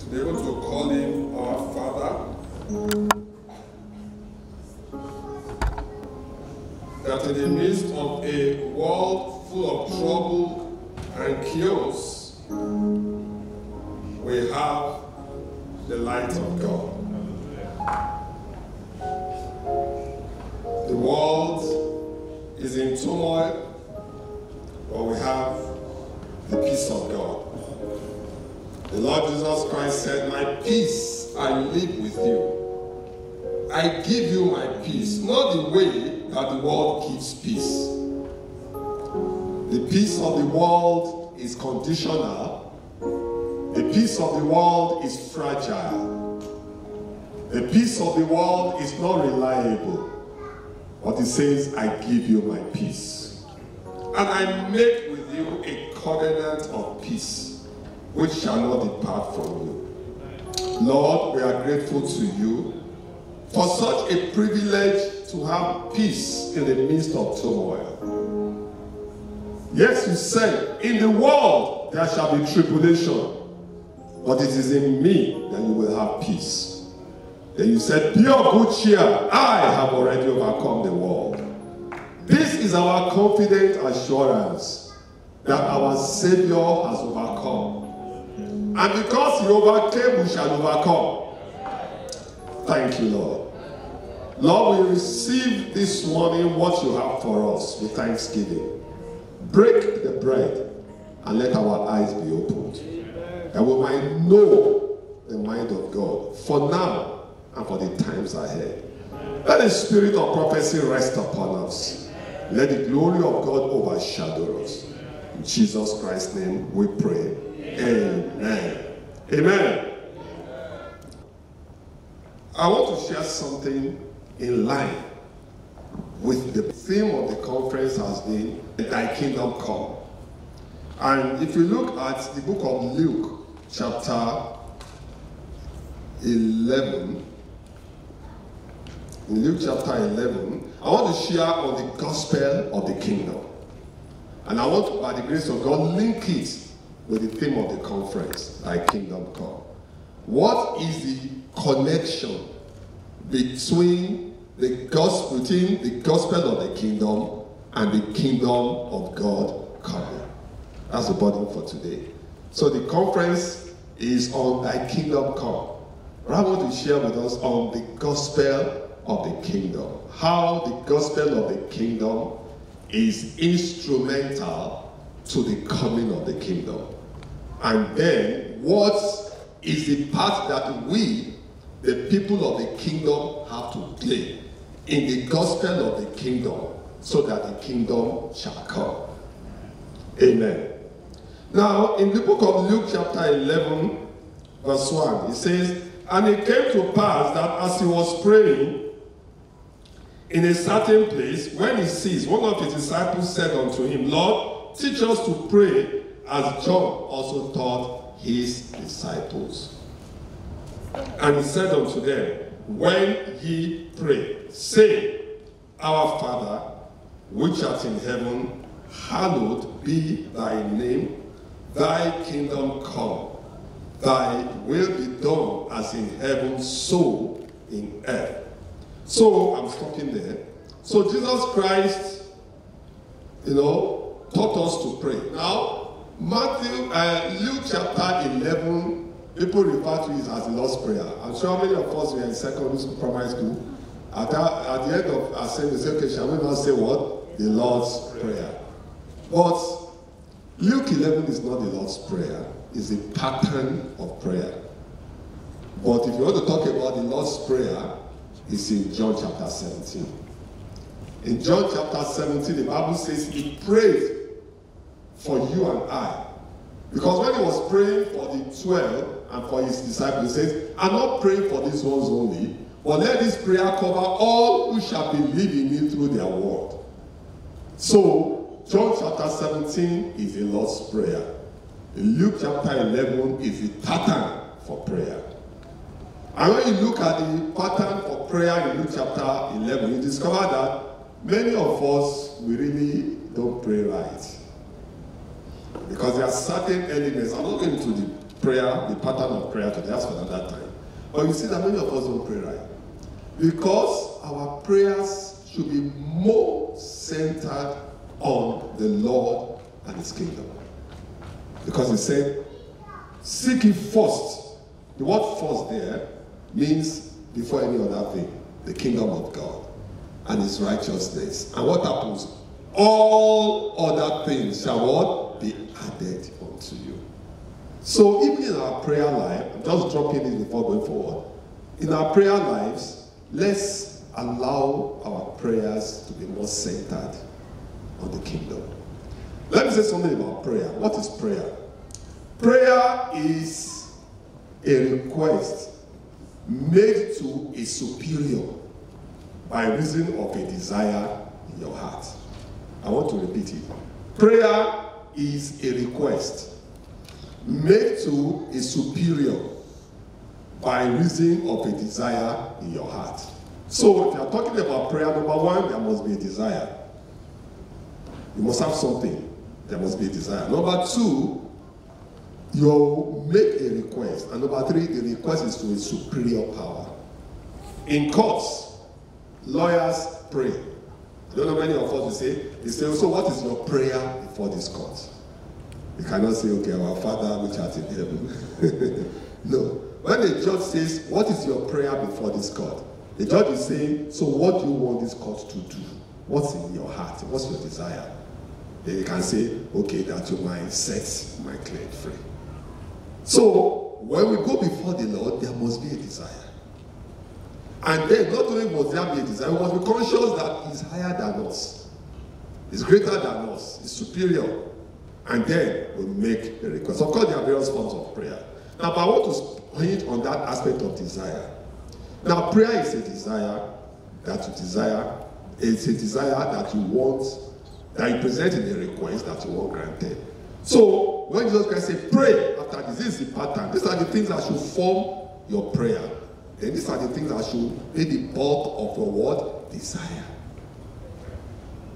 be able to call him our Father. That in the midst of a world full of trouble and chaos, we have the light of God. The world is in turmoil, but we have the peace of God. The Lord Jesus Christ said, "My peace I leave with you. I give you my peace," not the way that the world gives peace. The peace of the world is conditional. The peace of the world is fragile. The peace of the world is not reliable. But it says, "I give you my peace. And I make with you a covenant of peace, which shall not depart from you." Lord, we are grateful to you for such a privilege to have peace in the midst of turmoil. Yes, you said, "In the world there shall be tribulation, but it is in me that you will have peace." Then you said, "Be of good cheer, I have already overcome the world." This is our confident assurance that our Savior has overcome. And because he overcame, we shall overcome. Thank you, Lord. Lord, we receive this morning what you have for us with thanksgiving. Break the bread and let our eyes be opened, that we might know the mind of God for now and for the times ahead. Let the spirit of prophecy rest upon us. Let the glory of God overshadow us. In Jesus Christ's name we pray. Amen. Amen. I want to share something in line with the theme of the conference has been, "Thy Kingdom Come." And if you look at the book of Luke, chapter 11, in Luke chapter 11, I want to share on the gospel of the kingdom. And I want to, by the grace of God, link it with the theme of the conference, "Thy Kingdom Come." What is the connection between the gospel of the kingdom and the kingdom of God coming? That's the burden for today. So the conference is on "Thy Kingdom Come." But I want to share with us on the gospel of the kingdom. How the gospel of the kingdom is instrumental to the coming of the kingdom. And then what is the part that we, the people of the kingdom, have to play in the gospel of the kingdom so that the kingdom shall come. Amen. Now, in the book of Luke chapter 11, verse 1, it says, "And it came to pass that as he was praying in a certain place, when he ceased, one of his disciples said unto him, Lord, teach us to pray, as John also taught his disciples. And he said unto them, when ye pray, say, Our Father, which art in heaven, hallowed be thy name. Thy kingdom come. Thy will be done as in heaven, so in earth. So, I'm stopping there. So, Jesus Christ, taught us to pray. Now, Luke chapter 11, people refer to it as the Lord's Prayer. I'm sure many of us were in secondary school, primary school. At the end of our assembly, we say, okay, shall we not say what? The Lord's Prayer. But Luke 11 is not the Lord's Prayer. It's a pattern of prayer. But if you want to talk about the Lord's Prayer, it's in John chapter 17. In John chapter 17, the Bible says he prayed for you and I. Because when he was praying for the 12 and for his disciples, he says, I'm not praying for these ones only, but let this prayer cover all who shall believe in me through their word. So, John chapter 17 is the Lord's Prayer. Luke chapter 11 is the pattern for prayer. And when you look at the pattern for prayer in Luke chapter 11, you discover that many of us, we really don't pray right. Because there are certain elements. I'm not going into the prayer, the pattern of prayer today. That's for another time. But you see that many of us don't pray right. Because our prayers should be more centered on the Lord and his kingdom. Because he said, seek ye first. The word first there means before any other thing, the kingdom of God and his righteousness. And what happens? All other things shall what? Be added unto you. So even in our prayer life, I'm just dropping this before going forward. In our prayer lives, let's allow our prayers to be more centered on the kingdom. Let me say something about prayer. What is prayer? Prayer is a request made to a superior by reason of a desire in your heart. I want to repeat it. Prayer is a request made to a superior by reason of a desire in your heart. So if you are talking about prayer, number one, there must be a desire. You must have something. There must be a desire. Number two, you make a request. And number three, the request is to a superior power. In courts, lawyers pray. I don't know many of us will say, so what is your prayer before this court? You cannot say, okay, our Father which art in heaven. No. When the judge says, what is your prayer before this court? The judge is saying, so what do you want this court to do? What's in your heart? What's your desire? Then you can say, okay, that you might set my client free. So, when we go before the Lord, there must be a desire. And then, not only must there be a desire, we must be conscious that he's higher than us. He's greater than us. He's superior. And then, we make the request. Of course, there are various forms of prayer. Now, but I want to hint on that aspect of desire. Now, prayer is a desire that you desire. It's a desire that you want, that you present in a request that you want granted. So, when Jesus Christ said, pray after this, this is the pattern. These are the things that should form your prayer. Then these are the things that should be the bulk of your word, desire.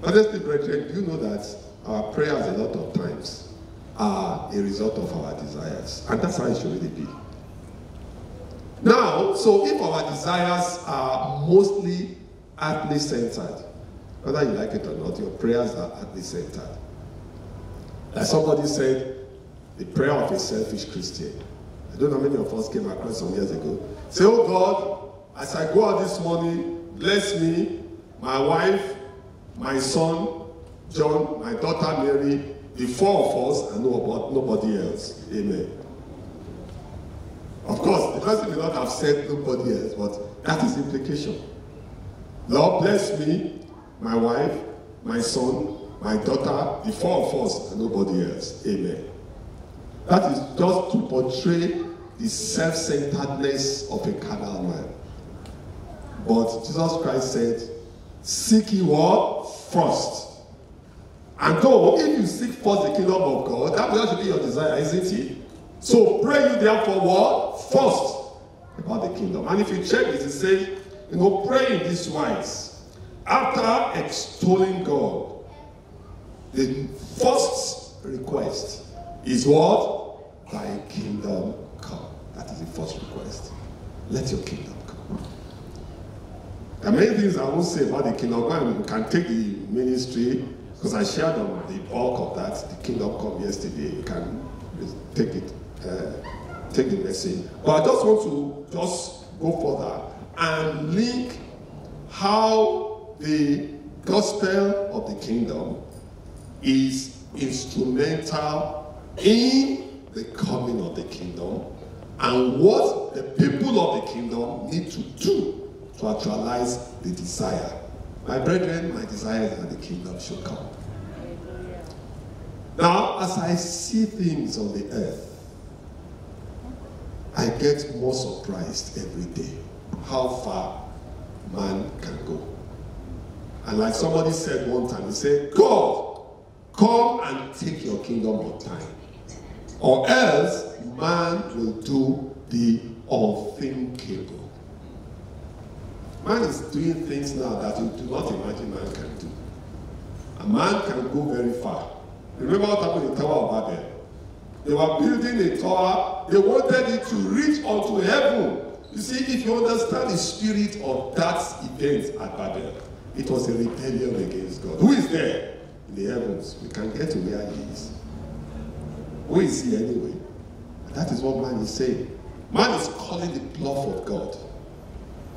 Honestly, brethren, do you know that our prayers a lot of times are a result of our desires? And that's how it should really be. Now, so if our desires are mostly earthly centered, whether you like it or not, your prayers are earthly centered. Like somebody said, the prayer of a selfish Christian. I don't know how many of us came across some years ago. Say, oh God, as I go out this morning, bless me, my wife, my son, John, my daughter Mary, the four of us, and nobody else. Amen. Of course, the person may not have said nobody else, but that is the implication. Lord, bless me, my wife, my son, my daughter, the four of us, and nobody else. Amen. That is just to portray the self-centeredness of a carnal man. But Jesus Christ said, seek ye what? First. And though, if you seek first the kingdom of God, that should be your desire, isn't it? So pray you therefore what? First about the kingdom. And if you check it, it says, pray in this wise. After extolling God, the first request is what? Thy kingdom come. That is the first request. Let your kingdom come. There are many things I won't say about the kingdom come. We can take the ministry, because I shared on the bulk of that, the kingdom come yesterday. You can take it, take the message. But I just want to just go further and link how the gospel of the kingdom is instrumental in the coming of the kingdom and what the people of the kingdom need to do to actualize the desire. My brethren, my desire is that the kingdom should come. Now, as I see things on the earth, I get more surprised every day how far man can go. And like somebody said one time, he said, God, come and take your kingdom on time, or else man will do the unthinkable. Man is doing things now that you do not imagine man can do. A man can go very far. Remember what happened in the Tower of Babel? They were building a tower. They wanted it to reach unto heaven. You see, if you understand the spirit of that event at Babel, it was a rebellion against God. Who is there in the heavens? We can get to where he is. Who is he anyway? That is what man is saying. Man is calling the bluff of God.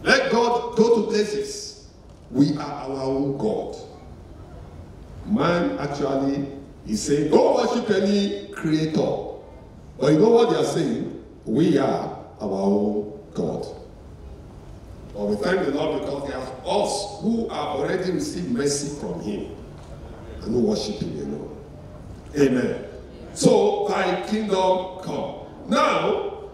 Let God go to places. We are our own God. Man actually is saying, don't worship any creator. But you know what they are saying? We are our own God. But we thank the Lord because they are us who have already received mercy from him and who worship him alone. Amen. So, thy kingdom come. Now,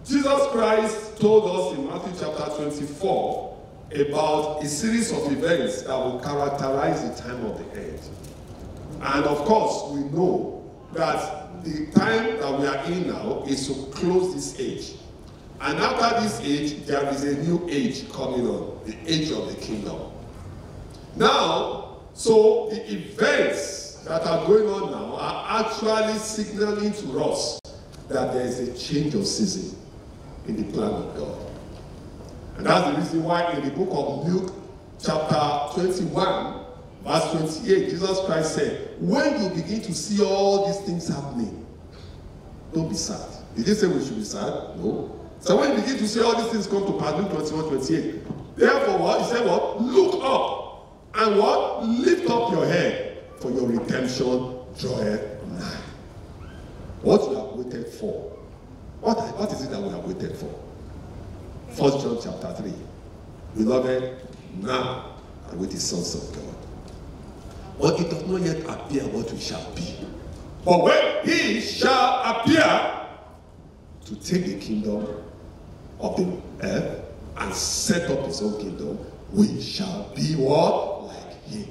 Jesus Christ told us in Matthew chapter 24 about a series of events that will characterize the time of the end. And of course, we know that the time that we are in now is to close this age. And after this age, there is a new age coming on, the age of the kingdom. Now, so the events that are going on now are actually signaling to us that there is a change of season in the plan of God. And that's the reason why in the book of Luke, chapter 21, verse 28, Jesus Christ said, when you begin to see all these things happening, don't be sad. Did he say we should be sad? No. So when you begin to see all these things come to pass, Luke 21, 28, therefore what? He said what? Look up and what? Lift up your head, for your redemption draweth nigh. What you have waited for. What is it that we have waited for? 1 John chapter 3. Beloved, now are with the sons of God. But it does not yet appear what we shall be. But when he shall appear to take the kingdom of the earth and set up his own kingdom, we shall be what? Like him.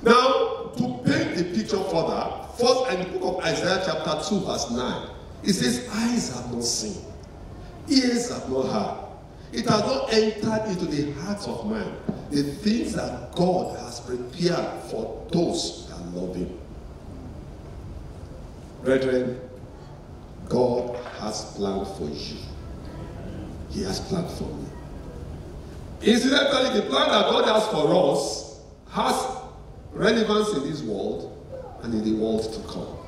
Now, to paint the picture further, first in the book of Isaiah chapter 2 verse 9, it says, eyes have not seen, ears have not heard. It has not entered into the hearts of man the things that God has prepared for those that love him. Brethren, God has planned for you. He has planned for me. Incidentally, the plan that God has for us has relevance in this world and in the world to come.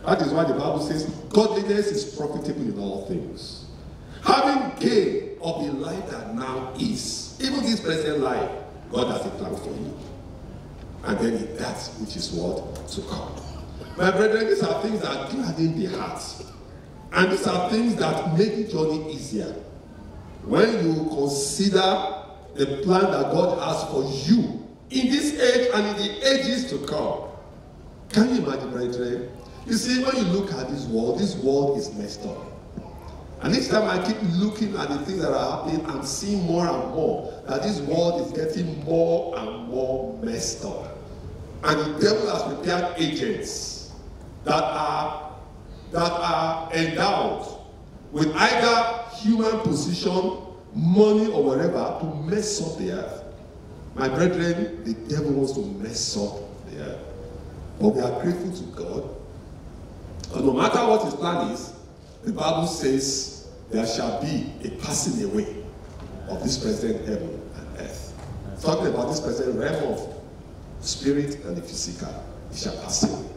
That is why the Bible says, godliness is profitable in all things. Having gain of the life that now is, even this present life, God has a plan for you. And then in that which is what? To come. My brethren, these are things that gladden the heart. And these are things that make the journey easier. When you consider the plan that God has for you in this age and in the ages to come. Can you imagine, brethren? You see, when you look at this world is messed up. And each time I keep looking at the things that are happening, I'm seeing more and more that this world is getting more and more messed up. And the devil has prepared agents that are endowed with either human position, money, or whatever to mess up the earth. My brethren, the devil wants to mess up the earth. But we are grateful to God. And no matter what his plan is, the Bible says there shall be a passing away of this present heaven and earth. Talking about this present realm of spirit and the physical, it shall pass away.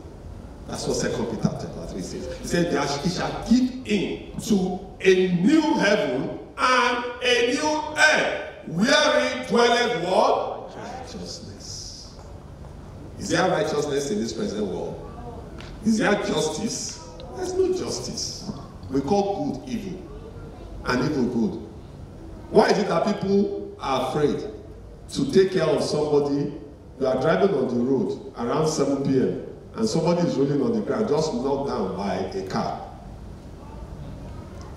That's what 2 Peter chapter 3 says. He said, he shall give in to a new heaven and a new earth, wherein dwelleth what? Righteousness. Is there righteousness in this present world? Is there justice? There's no justice. We call good evil and evil good. Why is it that people are afraid to take care of somebody? You are driving on the road around 7 p.m. and somebody is rolling on the ground, just knocked down by a car.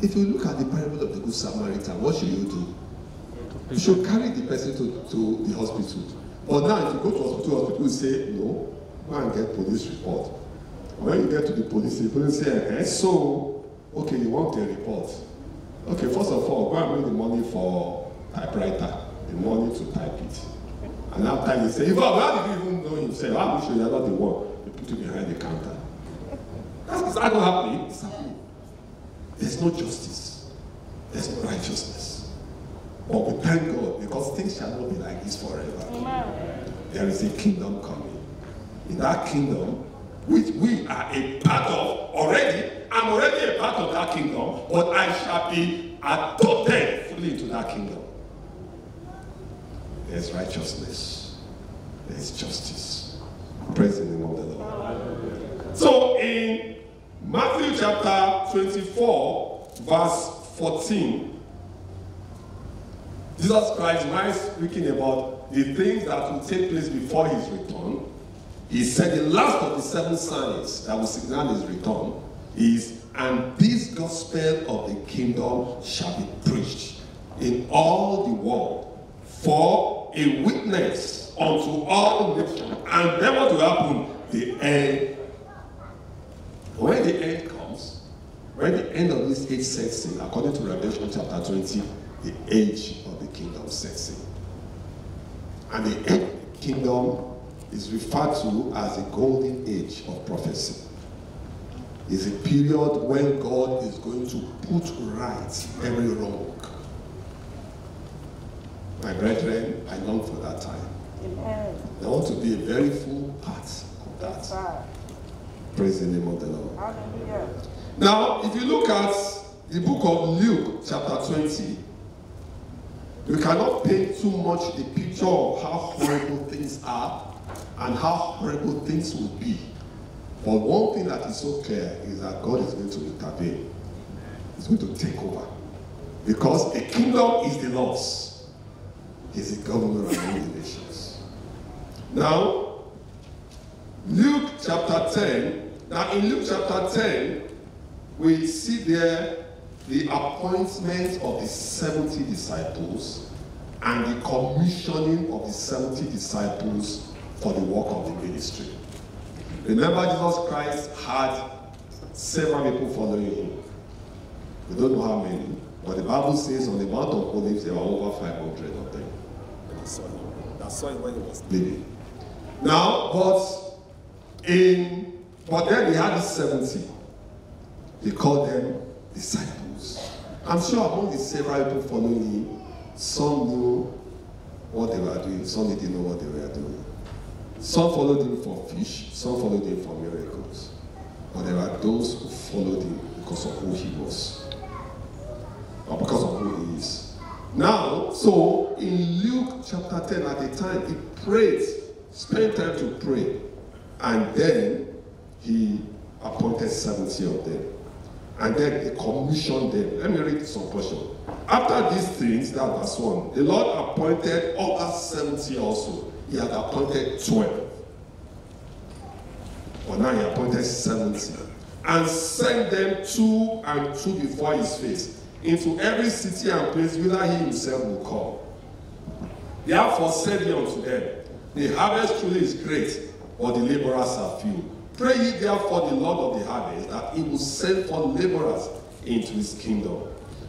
If you look at the parable of the Good Samaritan, what should you do? You should carry the person to the hospital. But now if you go to hospital, you say, no, go and get police report. When you get to the police, the police say, so, okay, you want a report. Okay, first of all, go and bring the money for typewriter, the money to type it. And after you say, how did you even know himself? How sure you're not the one? they put you behind the counter. Is that not happening? It's happening. There's no justice. There's no righteousness. But we thank God because things shall not be like this forever. Amen. There is a kingdom coming. In that kingdom, which we are a part of already, I'm already a part of that kingdom, but I shall be adopted fully into that kingdom. There's righteousness. There's justice. Praise the name of the Lord. So in Matthew chapter 24, verse 14, Jesus Christ, while speaking about the things that will take place before his return, he said the last of the 7 signs that will signal his return is, and this gospel of the kingdom shall be preached in all the world for a witness unto all nations. And then what will happen? The end. When the end comes, when the end of this age sets in, according to Revelation chapter 20, the age of the kingdom sets in. And the age of the kingdom is referred to as the golden age of prophecy. It's a period when God is going to put right every wrong. My brethren, I long for that time. Amen. I want to be a very full part of that. Yes, praise the name of the Lord. Hallelujah. Now, if you look at the book of Luke, chapter 20, we cannot paint too much the picture of how horrible things are and how horrible things will be. But one thing that is so clear is that God is going to intervene. He's going to take over. Because a kingdom is the Lord's. He's the governor among the nations. Now, Luke chapter 10. Now, in Luke chapter 10, we see there the appointment of the 70 disciples and the commissioning of the 70 disciples for the work of the ministry. Remember, Jesus Christ had several people following him. We don't know how many, but the Bible says on the Mount of Olives there were over 500 of them. That saw him when he was living. Now, but then they had the 70. They called them disciples. I'm sure among the several people following him, some knew what they were doing, some didn't know what they were doing. Some followed him for fish, some followed him for miracles. But there are those who followed him because of who he was, or because of who he is. Now, so in Luke chapter 10, at the time, he prayed, spent time to pray, and then he appointed 70 of them. And then he commissioned them. Let me read some portion. After these things, that verse 1, the Lord appointed other 70 also. He had appointed 12. But now he appointed 70. And sent them 2 and 2 before his face, into every city and place whither he himself will come. Therefore said he unto them, the harvest truly is great, but the laborers are few. Pray ye therefore the Lord of the harvest, that he will send forth laborers into his kingdom.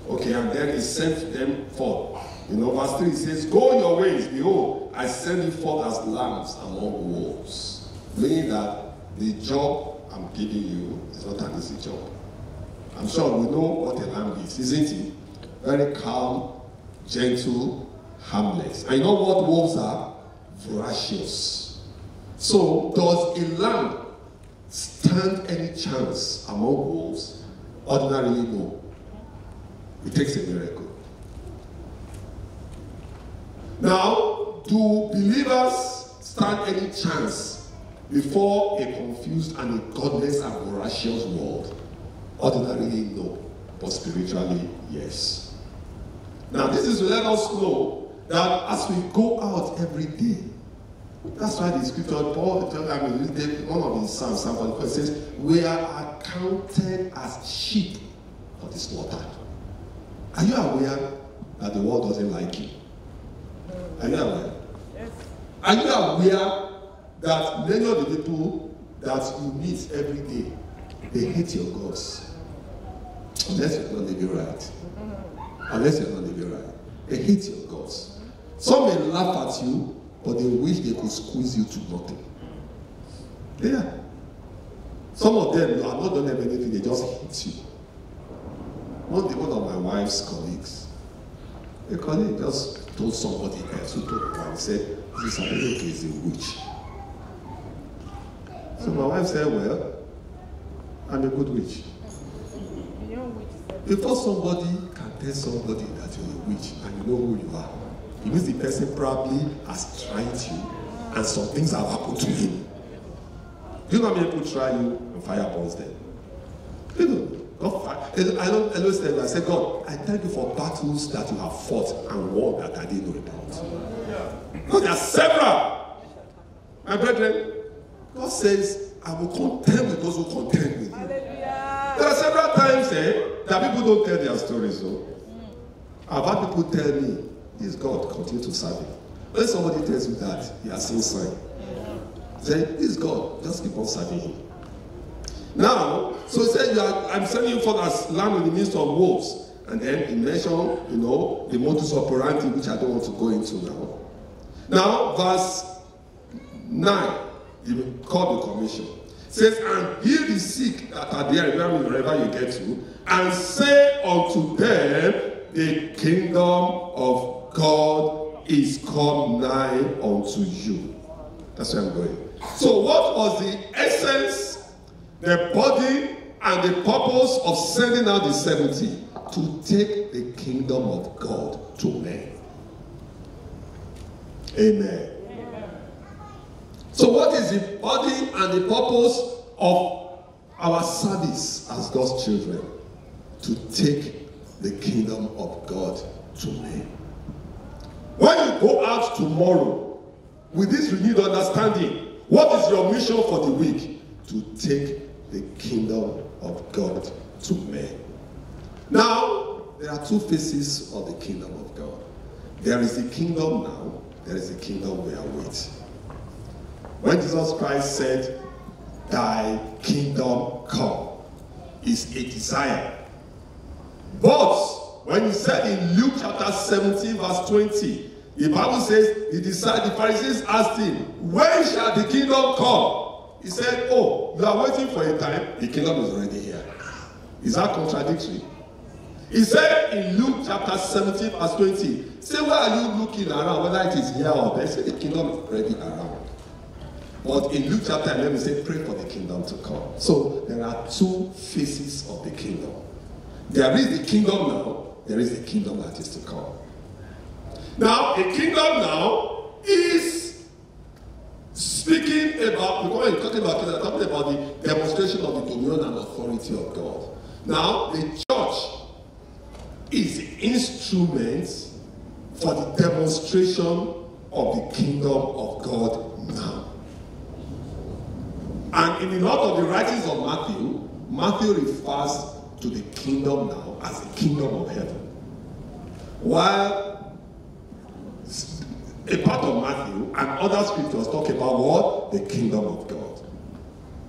Okay, and then he sent them forth. Verse 3 says, go your ways, behold, I send you forth as lambs among wolves. Meaning that the job I'm giving you is not an easy job. I'm sure we know what a lamb is, isn't it? Very calm, gentle, harmless. And you know what wolves are? Voracious. So, does a lamb stand any chance among wolves? Ordinarily, no. It takes a miracle. Now, do believers stand any chance before a confused and a godless and voracious world? Ordinarily, no. But spiritually, yes. Now, this is to let us know that as we go out every day, that's why the scripture, Paul, one of the Psalms, Psalm 44 says, we are accounted as sheep for the slaughter. Are you aware that the world doesn't like you? Are you aware? Yes. Are you aware that many of the people that you meet every day, they hate your gods? Unless you're not living right. Unless you're not living right. They hate your gods. Some may laugh at you, but they wish they could squeeze you to nothing. Yeah. Some of them are not done anything, they just hit you. One of my wife's colleagues, a colleague just told somebody else who told her, he said, this Adeleke is a witch. So my wife said, well, I'm a good witch. Before somebody can tell somebody that you're a witch and you know who you are, it means the person probably has tried you and some things have happened to him. Do you know how many people try you and fire burns them? You know, God fire. I always tell you, I say, God, I thank you for battles that you have fought and won that I didn't know about. Because there are several. My brethren, God says, I will contend with those who contend with you. Hallelujah. There are several times that people don't tell their stories. So. I've had people tell me, this God, continue to serve him. When somebody tells you that, he has seen sign. Say, this God, just keep on serving him. Now, so he said, I'm sending you for as land in the midst of wolves. And then he mentioned, you know, the modus operandi, which I don't want to go into now. Now, verse 9, he called the commission. It says, and heal the sick that are there, wherever you get to, and say unto them, the kingdom of God is come nigh unto you. That's where I'm going. So what was the essence, the body, and the purpose of sending out the 70? To take the kingdom of God to men. Amen. So what is the body and the purpose of our service as God's children? To take the kingdom of God to men. When you go out tomorrow with this renewed understanding, what is your mission for the week? To take the kingdom of God to men. Now, there are two faces of the kingdom of God. There is the kingdom now, there is the kingdom we await. When Jesus Christ said, thy kingdom come, is a desire. But when he said in Luke chapter 17 verse 20, the Bible says, the Pharisees asked him, when shall the kingdom come? He said, oh, you are waiting for a time, the kingdom is already here. Is that contradictory? He said in Luke chapter 17 verse 20, say, where are you looking around, whether it is here or there? Say, the kingdom is already around. But in Luke chapter 11, he said, pray for the kingdom to come. So there are two faces of the kingdom. There is the kingdom now, there is the kingdom that is to come. Now, the kingdom now is speaking about, because we're talking about the demonstration of the dominion and authority of God. Now, the church is the instrument for the demonstration of the kingdom of God now. And in a lot of the writings of Matthew, Matthew refers to the kingdom now as the kingdom of heaven. While a part of Matthew and other scriptures talk about what? The kingdom of God.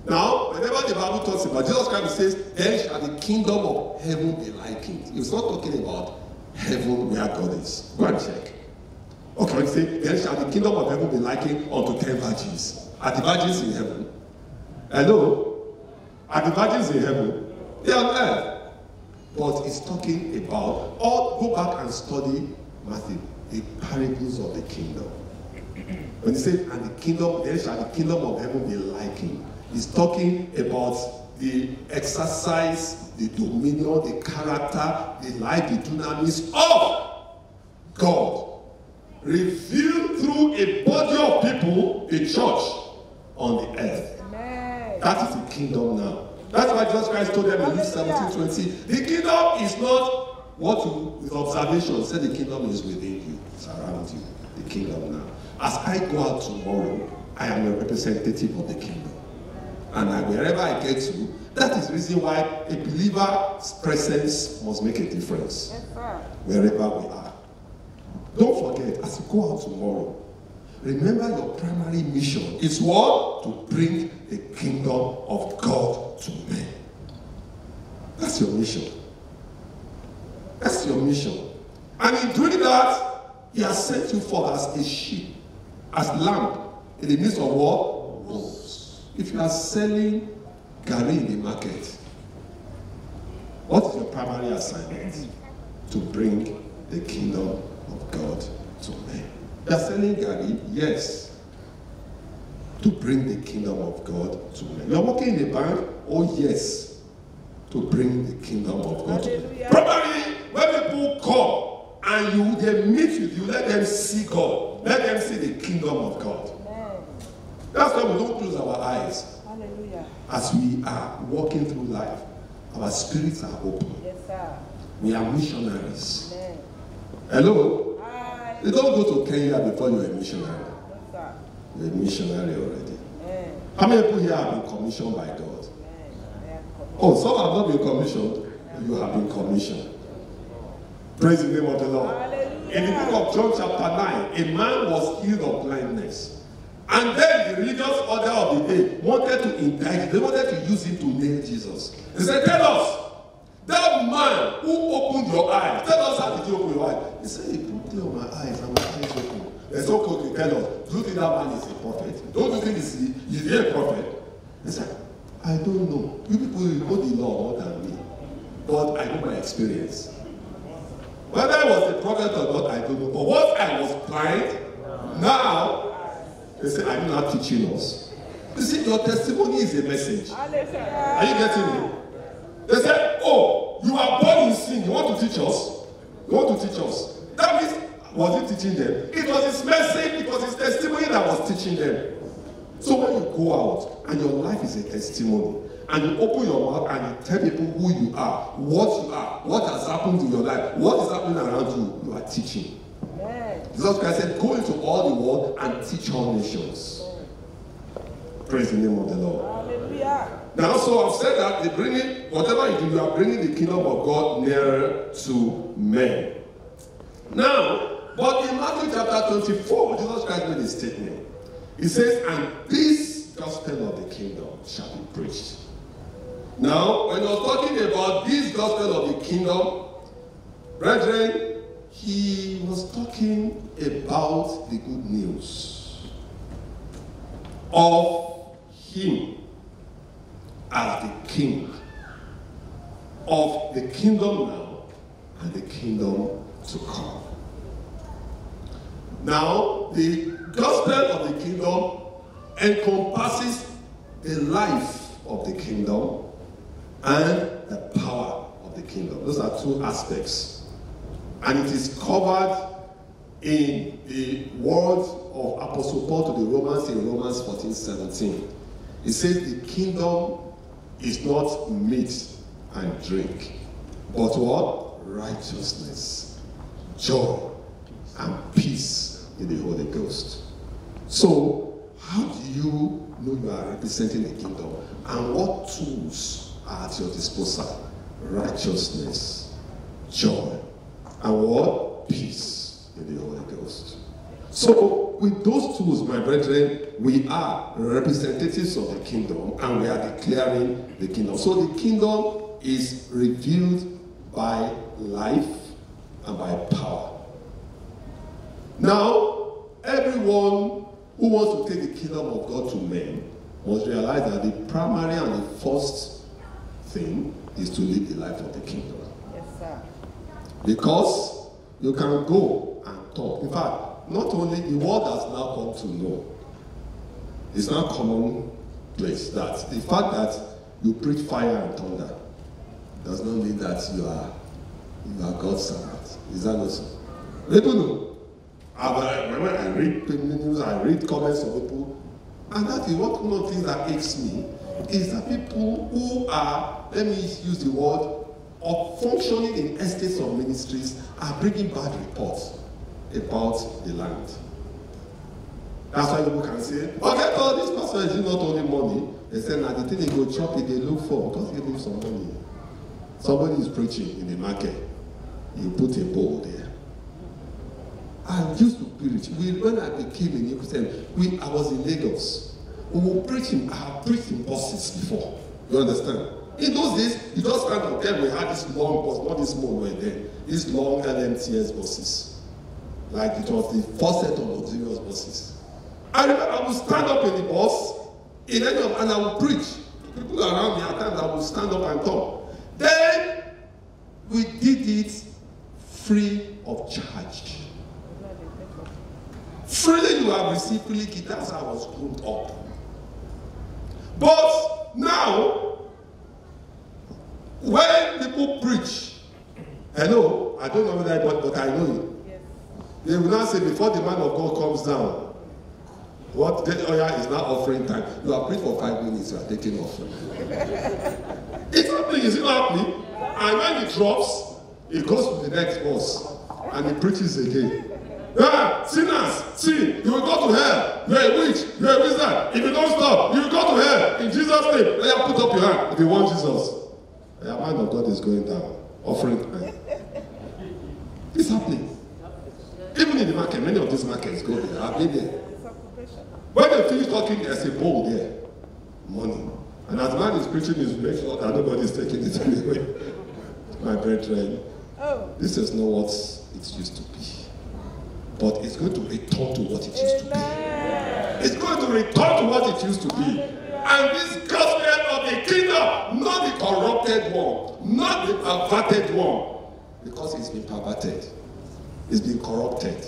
Now, whenever the Bible talks about, Jesus Christ says, then shall the kingdom of heaven be likened. It's not talking about heaven where God is. Go and check. Okay, when you say, then shall the kingdom of heaven be likened unto 10 virgins. Are the virgins in heaven? Hello? Are the virgins in heaven? They are on earth. But it's talking about, or go back and study Matthew, the parables of the kingdom. When he said, and the kingdom, then shall the kingdom of heaven be likened. He's talking about the exercise, the dominion, the character, the life, the dunamis of God. Revealed through a body of people, the church, on the earth. Amen. That is the kingdom now. That's why Jesus Christ told them in Luke 17:20, the kingdom is not what you, with observation, say the kingdom is within you, it's around you, the kingdom now. As I go out tomorrow, I am a representative of the kingdom. And wherever I get to, that is the reason why a believer's presence must make a difference. Yes, wherever we are. Don't forget, as you go out tomorrow, remember your primary mission is what? To bring the kingdom of God to men. That's your mission. That's your mission. And in doing that, he has sent you forth as a sheep, as lamb, in the midst of what? Wolves. If you are selling Gary in the market. What is your primary assignment? To bring the kingdom of God to men. You are selling Gary? Yes. To bring the kingdom of God to men. You are working in a bank? Oh yes. To bring the kingdom of God to men. Probably when people come and they meet with you, let them see God. Let them see the kingdom of God. Amen. That's why we don't close our eyes. Hallelujah. As we are walking through life, our spirits are open. Yes, sir. We are missionaries. Amen. Hello? Hi. You don't go to Kenya before you're a missionary. Yes, sir. You're a missionary already. Amen. How many people here have been commissioned by God? Amen. Oh, some have not been commissioned. You have been commissioned. Praise the name of the Lord. Hallelujah. In the book of John chapter 9, a man was healed of blindness. And then the religious order of the day wanted to indict, they wanted to use him to nail Jesus. They said, tell us, that man who opened your eyes, tell us how did you open your eyes? He said, he put it on my eyes and my eyes open. They said, okay, tell us, do you think that man is a prophet? Don't you think he's a prophet? He said, I don't know. You people know the law more than me. But I know my experience. Whether I was a prophet or not, I don't know. But once I was blind, now, they say, are you not teaching us? You see, your testimony is a message. Are you getting me? They say, oh, you are born in sin. You want to teach us? You want to teach us? That means, was he teaching them? It was his message, it was his testimony that was teaching them. So when you go out and your life is a testimony, and you open your mouth and you tell people who you are, what has happened in your life, what is happening around you, you are teaching. Jesus Christ said, go into all the world and teach all nations. Praise the name of the Lord. Hallelujah. Now, so I've said that they bring it, whatever you do, you are bringing the kingdom of God nearer to men. Now, but in Matthew chapter 24, Jesus Christ made a statement. He says, and this gospel of the kingdom shall be preached. Now, when he was talking about this gospel of the kingdom, brethren, he was talking about the good news of him as the king of the kingdom now and the kingdom to come. Now, the gospel of the kingdom encompasses the life of the kingdom and the power of the kingdom. Those are two aspects. And it is covered in the words of Apostle Paul to the Romans in Romans 14:17. It says the kingdom is not meat and drink, but what? Righteousness, joy, and peace in the Holy Ghost. So, how do you know you are representing the kingdom? And what tools are at your disposal? Righteousness, joy, and what? Peace in the Holy Ghost. So, with those tools, my brethren, we are representatives of the kingdom and we are declaring the kingdom. So, the kingdom is revealed by life and by power. Now, everyone who wants to take the kingdom of God to men must realize that the primary and the first thing is to live the life of the kingdom. Yes, sir. Because you can go and talk. In fact, not only the world has now come to know, it's now commonplace that the fact that you preach fire and thunder does not mean that you are God's servant. Is that not so? People know. When I read news, I read comments of people, and that is one of the things that aches me, is that people who are, let me use the word, of functioning in estates of ministries are bringing bad reports about the land. That's why people can say, okay, all this pastor is not only money. They say, now the thing they go chop it, they look for, because they leave some money. Somebody is preaching in the market. You put a bowl there. I used to preach. When I became a new Christian, I was in Lagos. We were preaching. I have preached in buses before. You understand? In those days, you just stand up there. We had this long bus, not this small one there. These long LMTS buses. Like it was the first set of luxurious buses. I remember I would stand up in the bus, and I would preach. People around me at times I will stand up and talk. Then we did it free of charge. Freely you have received, freely give. That's how I was groomed up. But now, when people preach, hello, I don't know whether but I know it. Yes. They will now say, before the man of God comes down, what the oil is now offering time. You are praying for 5 minutes, you are taking offering. It's happening, is it not happening? And when it drops, it goes to the next boss and he preaches again. Ah, sinners, sin, you will go to hell. You are a witch, you are a wizard. If you don't stop, you will go to hell. In Jesus' name, let you put up your hand if you want Jesus. The man of God is going down, offering time. It's happening. Even in the market, many of these markets go there. I've been there. When they finish talking, there's a bowl there. Money. And as man is preaching, he make sure that nobody is taking it anyway. My brethren, this is not what it used to be. But it's going to return to what it used to be. It's going to return to what it used to be. And this gospel of the kingdom, not the corrupted one, not the perverted one, because it's been perverted. It's been corrupted.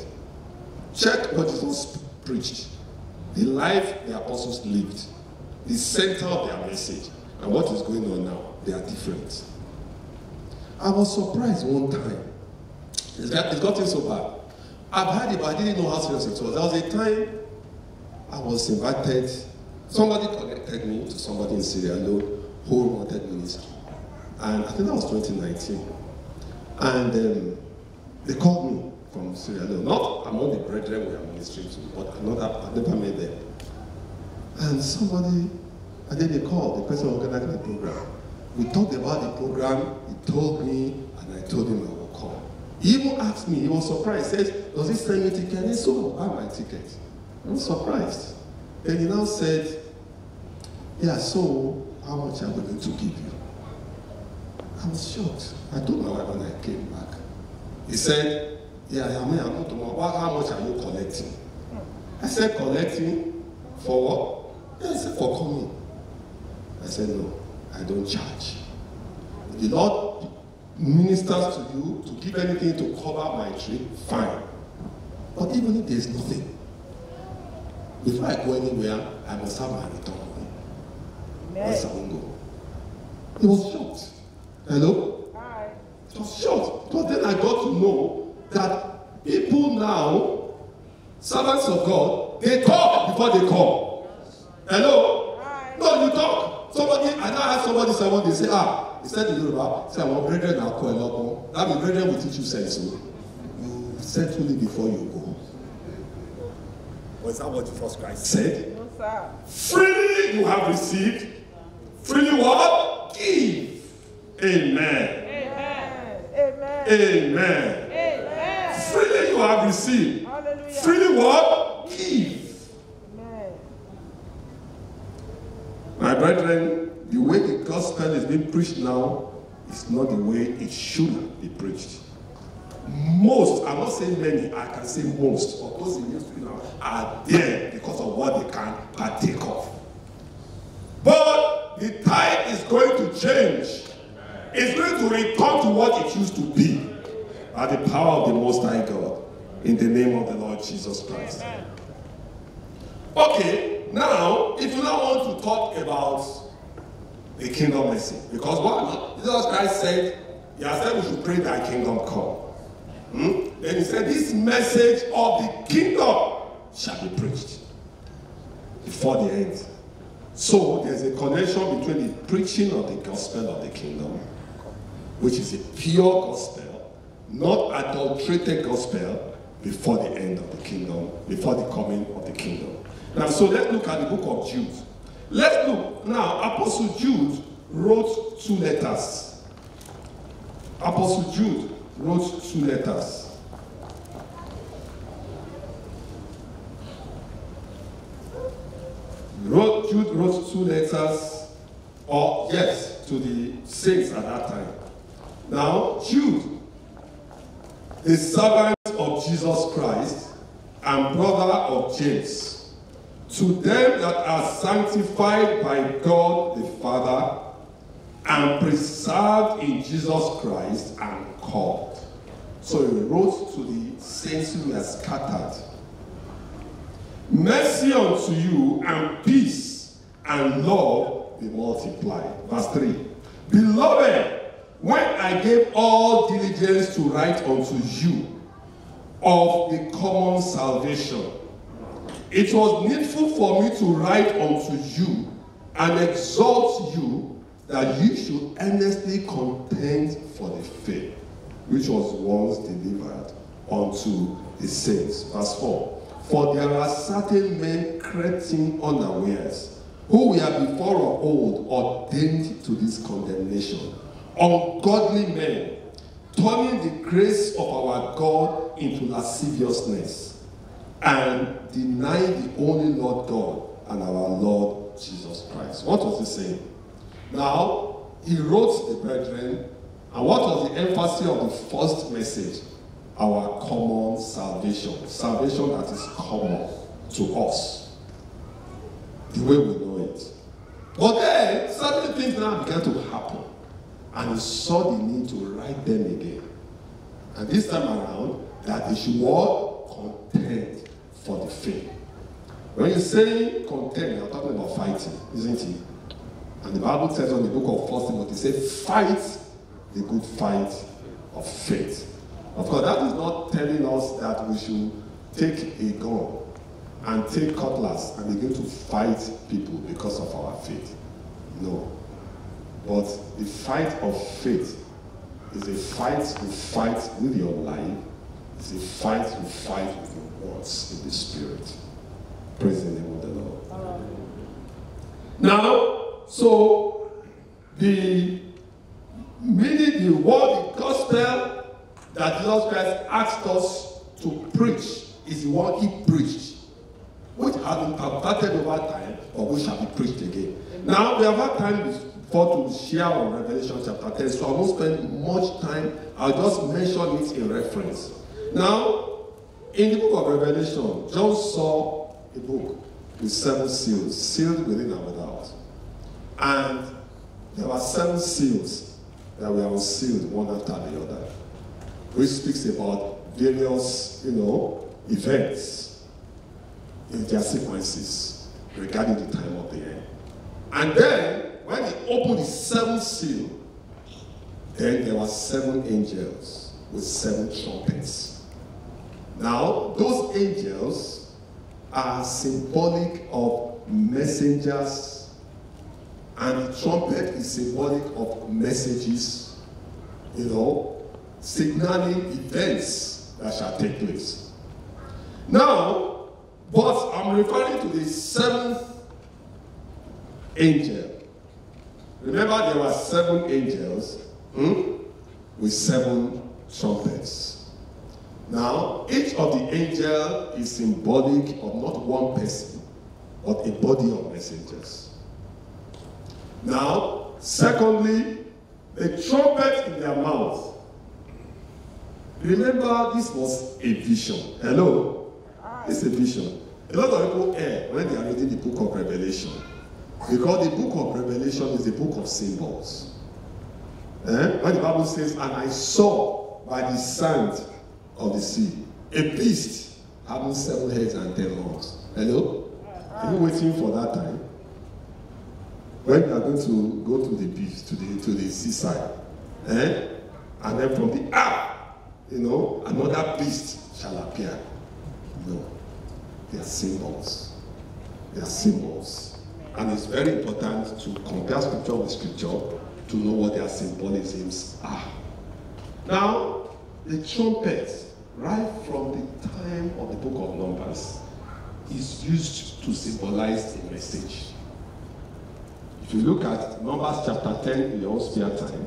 Check what Jesus preached. The life the apostles lived. The center of their message. And what is going on now, they are different. I was surprised one time. It's gotten so bad. I've heard it, but I didn't know how serious it was. There was a time I was invited. Somebody connected me to somebody in Sierra Leone who wanted ministry. And I think that was 2019. And they called me from Sierra Leone. Not among the brethren we are ministering to, but I've never met them. And somebody, and then they called, the person organizing the program. We talked about the program, he told me, and I told him I would come. He even asked me, he was surprised, he said, does he send me a ticket? And he said, so buy my ticket. I was surprised. Then he now said, yeah, so how much are we going to give you? I was shocked. I told my wife when I came back. He said, yeah, I'm not the one. How much are you collecting? I said, collecting for what? Yeah, he said, for coming. I said, no, I don't charge. The Lord ministers to you to give anything to cover my trip, fine. But even if there's nothing, before I go anywhere, I must have my return money. Else I won't go. He was shocked. Hello? Hi. It was shocked. But then I got to know that people now, servants of God, they talk before they come. Hello? Hi. No, you talk. Somebody, I now have somebody say what they say, he said in Yoruba, say, well, brethren are called up. That means brethren will teach you sense. So you settle it before you go. Was that what Jesus Christ said? No, sir. Freely you have received. Freely what? Give. Amen. Amen. Amen. Amen. Amen. Freely you have received. Hallelujah. Freely what? Give. Amen. My brethren, the way the gospel is being preached now is not the way it should be preached. Most, I'm not saying many, I can say most of those in ministry now are there because of what they can partake of. But the tide is going to change. It's going to return to what it used to be by the power of the Most High God in the name of the Lord Jesus Christ. Okay, now, if you now want to talk about the kingdom message, because what Jesus Christ said, he has said we should pray thy kingdom come. Then he said, this message of the kingdom shall be preached before the end. So there's a connection between the preaching of the gospel of the kingdom, which is a pure gospel, not adulterated gospel, before the end of the kingdom, before the coming of the kingdom. Now, so let's look at the book of Jude. Let's look. Now, Apostle Jude wrote 2 letters. Apostle Jude wrote 2 letters. Jude wrote 2 letters, or yes, to the saints at that time. Now, Jude, the servant of Jesus Christ and brother of James, To them that are sanctified by God the Father and preserved in Jesus Christ and called. So he wrote to the saints who were scattered. Mercy unto you and peace and love be multiplied. Verse 3. Beloved, when I gave all diligence to write unto you of the common salvation, it was needful for me to write unto you and exhort you that you should earnestly contend for the faith which was once delivered unto the saints. Verse 4. For there are certain men crept in unawares, who were before of old ordained to this condemnation, ungodly men, turning the grace of our God into lasciviousness, and denying the only Lord God and our Lord Jesus Christ. What was he saying? Now, he wrote the brethren, and what was the emphasis of the first message? Our common salvation. Salvation that is common to us. The way we know it. But then, certain things now began to happen. And he saw the need to write them again. And this time around, that they should all contend for the faith. When you say contend, you're talking about fighting, isn't it? And the Bible says on the book of 1 Timothy, it says, fight the good fight of faith. Of course, that is not telling us that we should take a gun and take cutlass and begin to fight people because of our faith. No. But the fight of faith is a fight you fight with your life. It's a fight you fight with your words in the Spirit. Praise the name of the Lord. Now, so the meaning, the word, the gospel that Jesus Christ asked us to preach is the one he preached, which has been perverted over time, or which shall be preached again. Now, we have had time before to share on Revelation chapter 10, so I won't spend much time. I'll just mention it in reference. Now, in the book of Revelation, John saw a book with 7 seals, sealed within and without. And there were 7 seals that were unsealed one after the other, which speaks about various, events in their sequences regarding the time of the end. And then, when he opened the 7th seal, then there were 7 angels with 7 trumpets. Now, those angels are symbolic of messengers, and the trumpet is symbolic of messages, signaling events that shall take place. Now, but I'm referring to the 7th angel. Remember, there were 7 angels with 7 trumpets. Now, each of the angels is symbolic of not one person, but a body of messengers. Now, secondly, the trumpet in their mouth. Remember, this was a vision. Hello? It's a vision. A lot of people err when they are reading the book of Revelation, because the book of Revelation is a book of symbols. When the Bible says, and I saw by the sand of the sea a beast having 7 heads and 10 horns. Hello? Are you waiting for that time? When you are going to go to the beach, to the seaside, and then from the another beast shall appear. No. They are symbols. They are symbols. And it's very important to compare scripture with scripture to know what their symbolisms are. Now, the trumpet, right from the time of the book of Numbers, is used to symbolize the message. If you look at Numbers chapter 10 in your spare time,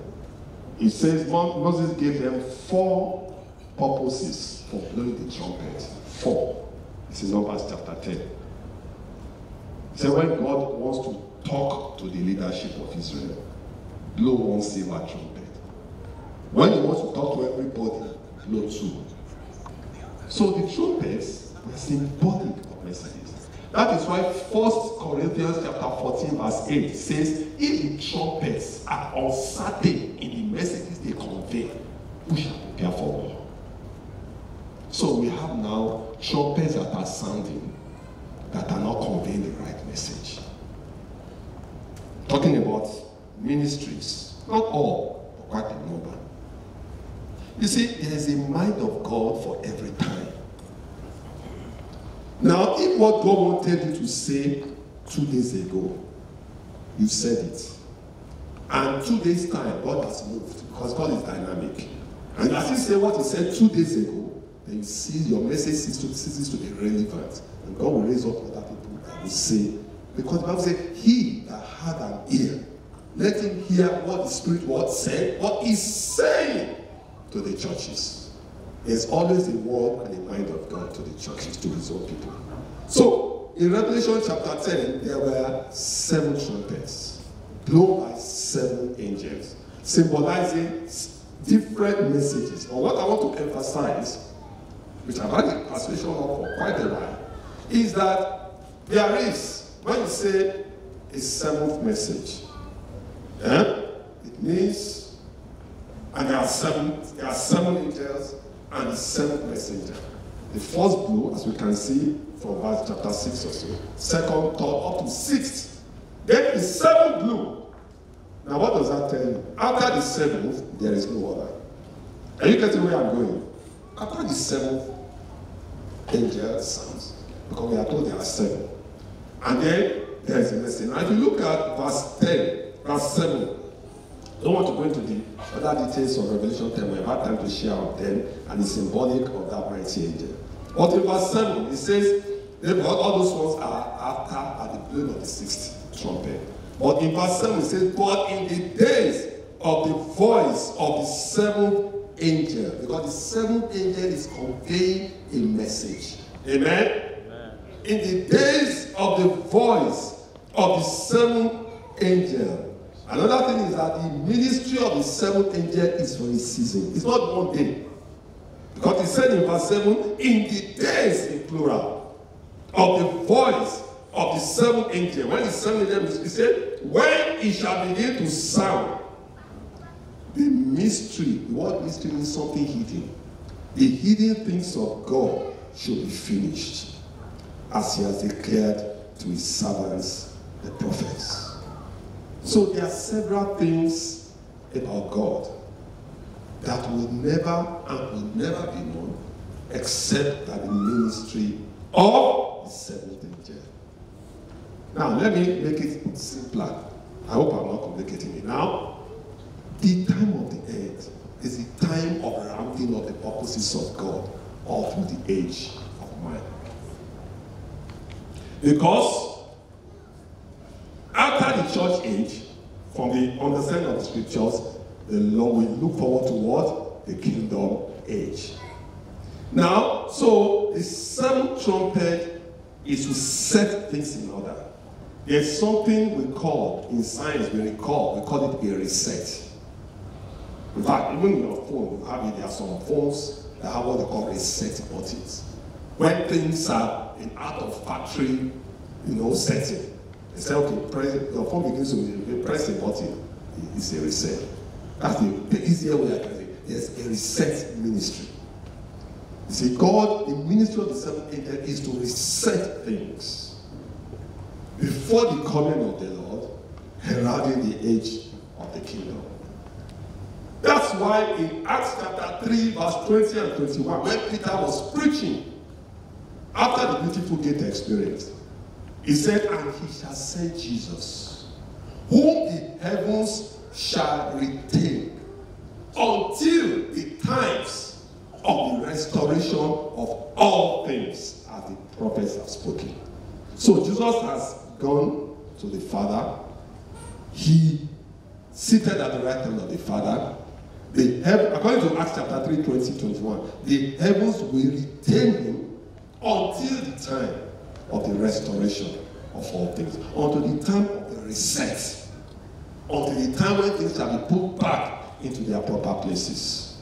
it says Moses gave them 4 purposes for blowing the trumpet. 4. This is Numbers chapter 10. He said when God wants to talk to the leadership of Israel, blow 1 silver trumpet. When he wants to talk to everybody, blow 2. So the trumpets were symbolic of messages. That is why 1 Corinthians chapter 14 verse 8 says, if the trumpets are uncertain in the messages they convey, we shall prepare for war. So we have now trumpets that are sounding, that are not conveying the right message. Talking about ministries, not all, but quite a number. You see, there is a mind of God for every time. Now, if what God wanted you to say 2 days ago, you said it, and 2 days' time, God has moved, because God is dynamic. And as you say what he said 2 days ago, then you see your message ceases to be relevant. And God will raise up other people that will say, because the Bible says, he that had an ear, let him hear what the Spirit word said, what he's saying to the churches. There's always a word and a mind of God to the churches, to his own people. So, in Revelation chapter 10, there were 7 trumpets, blown by 7 angels, symbolizing different messages. But what I want to emphasize, which I've had a persuasion of for quite a while, is that there is, when you say a 7th message, it means, and there are 7 angels, and the 7th messenger. The first blew, as we can see from verse chapter 6 or so, 2nd, 3rd, up to 6th. Then the 7th blew. Now what does that tell you? After the 7th, there is no other. Are you getting where I'm going? After the 7th angel sounds, because we are told there are 7. And then there is a message. Now if you look at verse 10, verse 7, I don't want to go into the other details of Revelation 10. We have had time to share of them, and it's symbolic of that mighty angel. But in verse 7, it says, all those ones are after at the blowing of the 6th trumpet. But in verse 7, it says, but in the days of the voice of the 7th angel, because the 7th angel is conveying a message. Amen? Amen. In the days of the voice of the 7th angel. Another thing is that the ministry of the 7th angel is for a season. It's not one day. Because he said in verse 7, in the days, in plural, of the voice of the 7th angel. When the 7th angel, he said, when it shall begin to sound, the mystery, the word mystery means something hidden. The hidden things of God should be finished, as he has declared to his servants, the prophets. So there are several things about God that will never and will never be known except by the ministry of the 7th angel. Now, let me make it simpler. I hope I'm not complicating it. Now, the time of the end is the time of rounding up the purposes of God all through the age of man. Because after the church age, from the understanding of the scriptures, the Lord will look forward to what? The kingdom age. Now, so the 7th trumpet is to set things in order. There's something we call, in science, we call it a reset. In fact, even in your phone, you have it, there are some phones that have what they call reset buttons. When things are in out of factory, setting, they say, okay, your phone begins to press a button, it's a reset. That's the easier way I can say. There's a reset ministry. You see, God, the ministry of the 7th angel is to reset things before the coming of the Lord, heralding the age of the kingdom. That's why in Acts chapter 3, verse 20 and 21, when Peter was preaching, after the beautiful gate experience, he said, and he shall send Jesus, whom the heavens shall retain until the times of the restoration of all things, as the prophets have spoken. So Jesus has gone to the Father. He seated at the right hand of the Father. According to Acts chapter 3, 20, 21, the heavens will retain him until the time of the restoration of all things, until the time of the reset, until the time when things shall be put back into their proper places.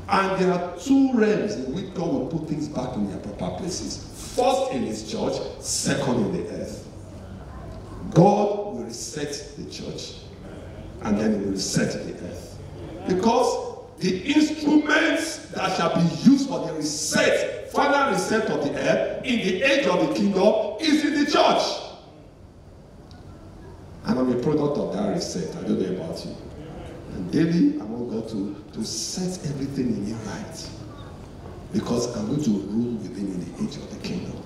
And there are 2 realms in which God will put things back in their proper places. first in his church, second in the earth. God will reset the church, and then he will reset the earth. Because the instruments that shall be used for the reset, final reset of the earth in the age of the kingdom is in the church. And I'm a product of that reset. I don't know about you. And daily, I want God to set everything in it right. Because I'm going to rule with him in the age of the kingdom.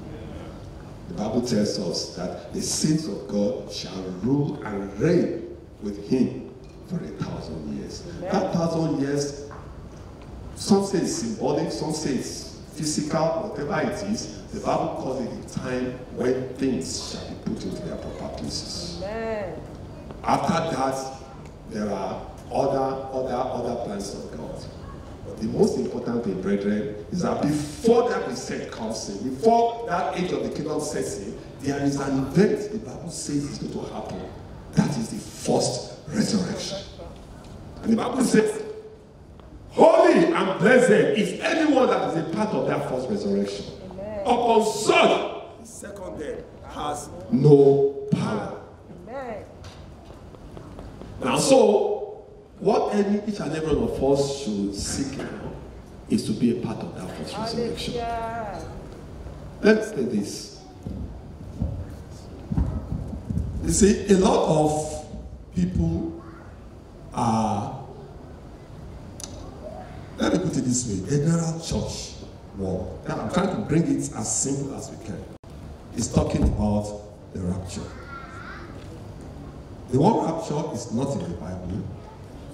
The Bible tells us that the saints of God shall rule and reign with him for 1,000 years. Amen. That 1,000 years, some say it's symbolic, some say it's physical, whatever it is. The Bible calls it a time when things shall be put into their proper places. Amen. After that, there are other plans of God. But the most important thing, brethren, is that before that reset comes in, before that age of the kingdom sets in, there is an event the Bible says is going to happen. That is the first resurrection. And the Bible says, holy and blessed is anyone that is a part of that first resurrection. Amen. Upon such, the second death has no power. Amen. Now, so, what each and every one of us should seek now is to be a part of that first resurrection. Let's say this. You see, a lot of people are, let me put it this way, general church world. I'm trying to bring it as simple as we can. It's talking about the rapture. The word rapture is not in the Bible.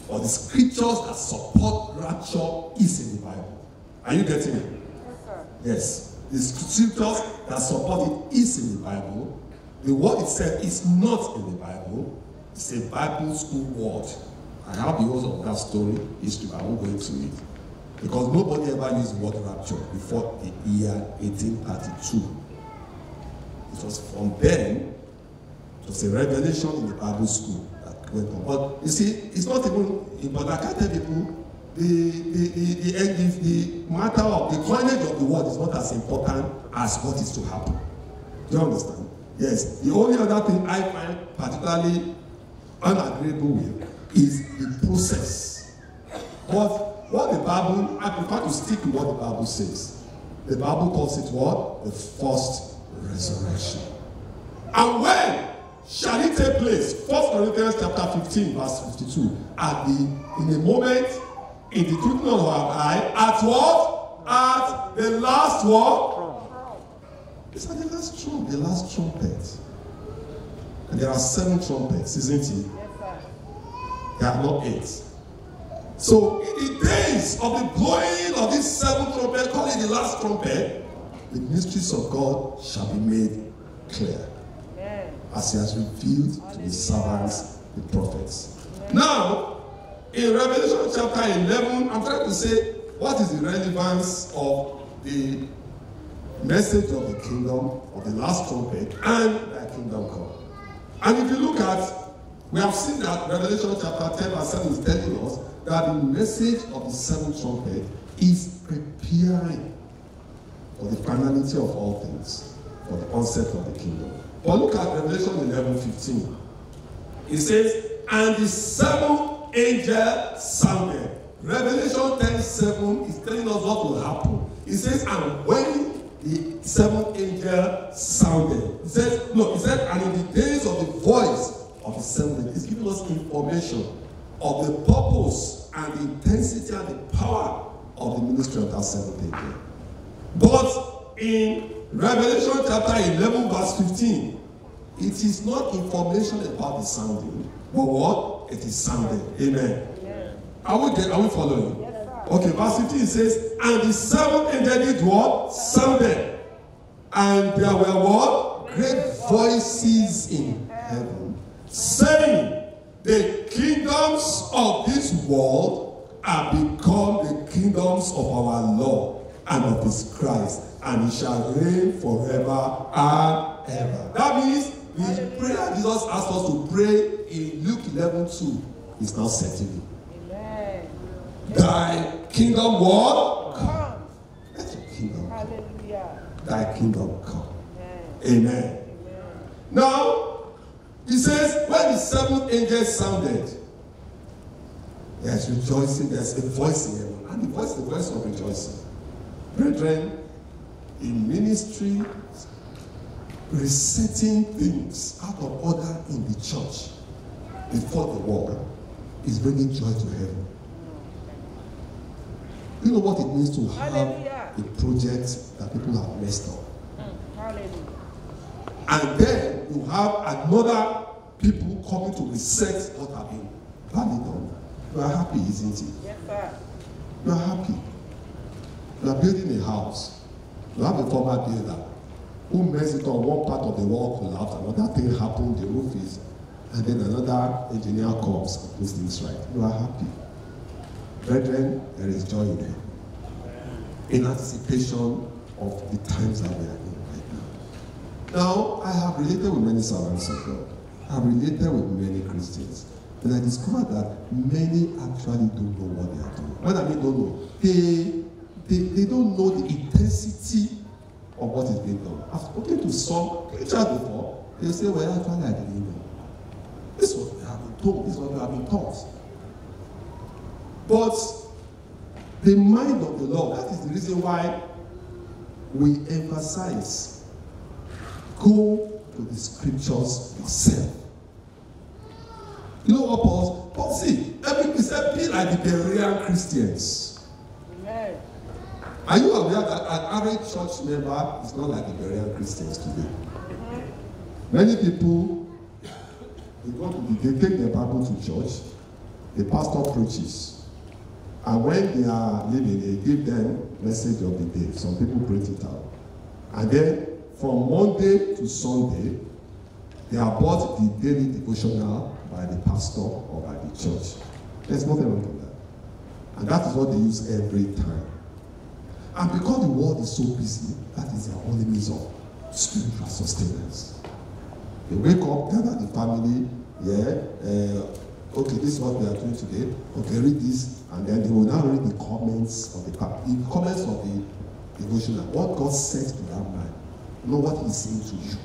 Or the scriptures that support rapture is in the Bible. Are you getting it? Yes, sir. Yes. The scriptures that support it is in the Bible. The word itself is not in the Bible. It's a Bible school word. I have the whole of that story, history, but I won't go into it. Because nobody ever used the word rapture before the year 1832. It was from then, it was a revelation in the Bible school. But you see, it's not even, but I can't tell people, the matter of the coinage of the word is not as important as what is to happen. Do you understand? Yes. The only other thing I find particularly unagreeable with is the process. But what the Bible, I prefer to stick to what the Bible says. The Bible calls it what? The first resurrection. And when shall it take place? 1 Corinthians chapter 15, verse 52. In a moment, in the twinkling of our eye, at what? At the last what? It's at the last trump, the last trumpet. And there are 7 trumpets, isn't it? Yes, sir. There are not 8. So, in the days of the blowing of this 7th trumpet, call it the last trumpet, the mysteries of God shall be made clear, as he has revealed to his servants, the prophets. Now, in Revelation chapter 11, I'm trying to say, what is the relevance of the message of the kingdom, of the last trumpet, and the kingdom come? And if you look at, we have seen that Revelation chapter 10 verse 7 is telling us that the message of the 7th trumpet is preparing for the finality of all things, for the onset of the kingdom. But look at Revelation 11:15. It says, and the 7th angel sounded. Revelation 10:7 is telling us what will happen. It says, and when the 7th angel sounded. It says, no, it said, and in the days of the voice of the 7th angel, it's giving us information of the purpose and the intensity and the power of the ministry of that 7th angel. But in Revelation chapter 11 verse 15, it is not information about the sounding, but what? It is sounding. Amen. Yes. Are we following? Yes, okay, verse 15 says, and the 7th angel did what? Sounded. And there were what? Great voices in heaven, saying, the kingdoms of this world are become the kingdoms of our Lord and of his Christ, and he shall reign forever and ever. That means the prayer Jesus asked us to pray in Luke 11:2 is now settling. Amen. Thy kingdom what? Come. Let your kingdom come. Hallelujah. thy kingdom come. Amen. Now, he says, when the seventh angel sounded, there's rejoicing, there's a voice in heaven. And the voice of rejoicing. Brethren, in ministry, resetting things out of order in the church before the world is bringing joy to heaven. You know what it means to have a project that people have messed up. And then you have another people coming to reset what have been badly done. You are happy, isn't it? Yes, sir. You are happy. You are building a house. You have a former builder who makes it on one part of the wall collapse, another thing happened, the roof is, and then another engineer comes and puts things right. You are happy. Brethren, there is joy in them. In anticipation of the times that we are in right now. Now, I have related with many servants of God. I have related with many Christians. And I discovered that many actually don't know what they are doing. When I mean don't know, they don't know the intensity of what is being done. I've spoken to some preachers before. They say, well, actually I didn't know. This is what we have been told. This is what we have been taught. But the mind of the Lord, that is the reason why we emphasize, go to the scriptures yourself. You know what Paul see, every said, be like the Berean Christians. Amen. Are you aware that an average church member is not like the Berean Christians today? Many people, they take their Bible to church, the pastor preaches, and when they are leaving, they give them message of the day. Some people print it out. And then from Monday to Sunday, they are bought the daily devotional by the pastor or by the church. There's nothing wrong with that. And that is what they use every time. And because the world is so busy, that is their only means of spiritual sustenance. They wake up, gather the family, okay, this is what we are doing today. Okay, read this, and then they will now read the comments of the devotional. What God says to that man, know what He's saying to you.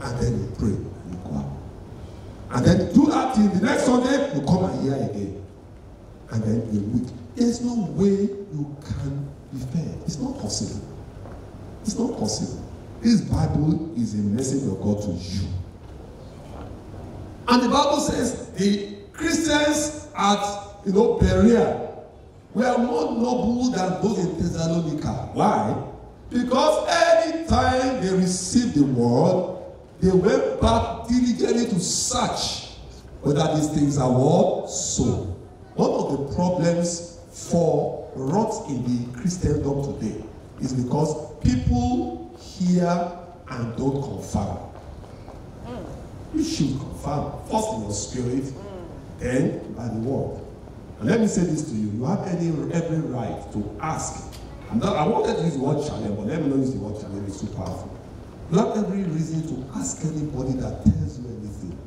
And then you pray, you go out. And then do that till the next Sunday, you come and hear again. And then you week. There's no way you can be fair. It's not possible. It's not possible. This Bible is a message of God to you. And the Bible says the Christians at Berea were more noble than those in Thessalonica. Why? Because any time they received the word, they went back diligently to search whether these things are what? So. One of the problems for rot in the Christendom today is because people hear and don't confirm. You should confirm, first in your spirit, then by the word. And let me say this to you, you have every right to ask. I wanted to use the word challenge, but let me not use the word challenge, it's too powerful. You have every reason to ask anybody that tells you anything.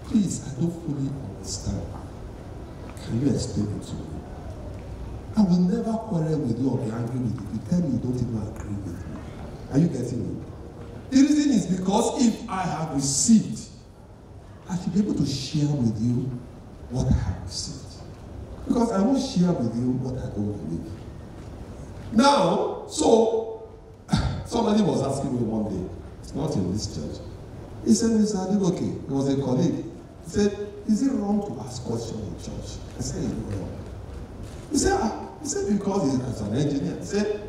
Please, I don't fully understand. Can you explain it to me? I will never quarrel with you or be angry with you. You tell me you don't even agree with me. Are you getting me? The reason is because if I have received, I should be able to share with you what I have received. Because I won't share with you what I don't believe. Now, so, somebody was asking me one day, it's not in this church. He said, Mr. Adiboke, he was a colleague. He said, is it wrong to ask questions in church? I said, it's wrong. He said, because he's an engineer. He said,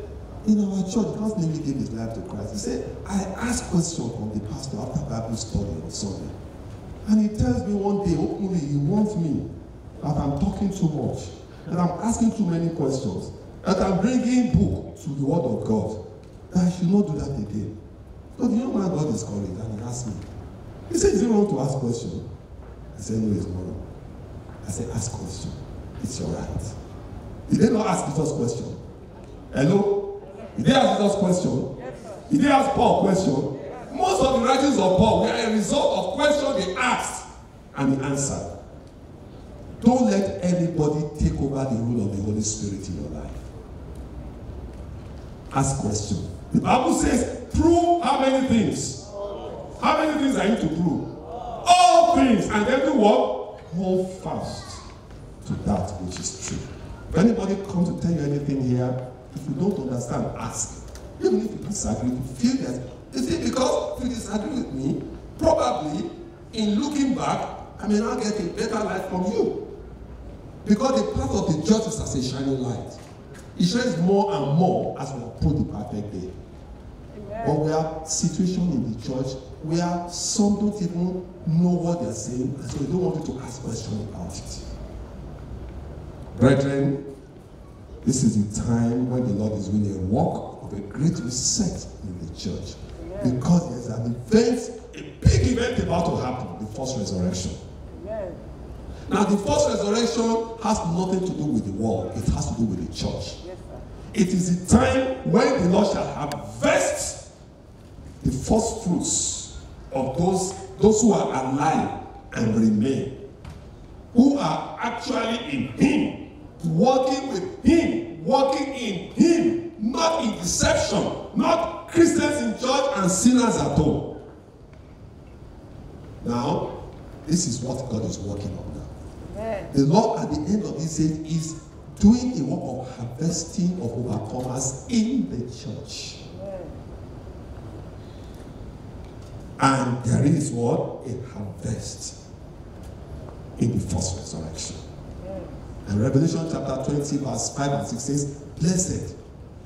in our church, because Nimi gave his life to Christ, he said, I ask questions from the pastor after Bible study on Sunday. And he tells me one day, openly, he wants me, that I'm talking too much, that I'm asking too many questions, that I'm bringing book to the word of God, that I should not do that again. So the young man got discouraged and he asked me. He said, is it wrong to ask questions? I said, no, it's not wrong. I said, ask question. It's your right. Did they not ask Jesus question? Hello? Did they ask Jesus question? Yes, sir. Did they ask Paul question? Yes. Most of the writings of Paul were a result of questions they asked and he answered. Don't let anybody take over the rule of the Holy Spirit in your life. Ask questions. The Bible says, prove how many things? How many things are you to prove? All things. And then do what? Hold fast to that which is true. If anybody comes to tell you anything here, if you don't understand, ask. Even if you disagree, you feel that. You see, because if you disagree with me, probably in looking back, I may not get a better life from you. Because the path of the judge is as a shining light. It shines more and more as we approach the perfect day. Amen. But we have situations in the church where some don't even know what they're saying, and so they don't want you to ask questions about it. Brethren, this is the time when the Lord is doing a work of a great reset in the church. Amen. Because there's an event, a big event about to happen, the first resurrection. Amen. Now, the first resurrection has nothing to do with the world. It has to do with the church. Yes, it is the time when the Lord shall harvest the first fruits of those who are alive and remain, who are actually in Him, walking with Him, walking in Him, not in deception, not Christians in church and sinners at home. Now, this is what God is working on now. Amen. The Lord at the end of this age is doing a work of harvesting of overcomers in the church. Amen. And there is what? A harvest in the first resurrection. Amen. And Revelation chapter 20 verse 5 and 6 says, blessed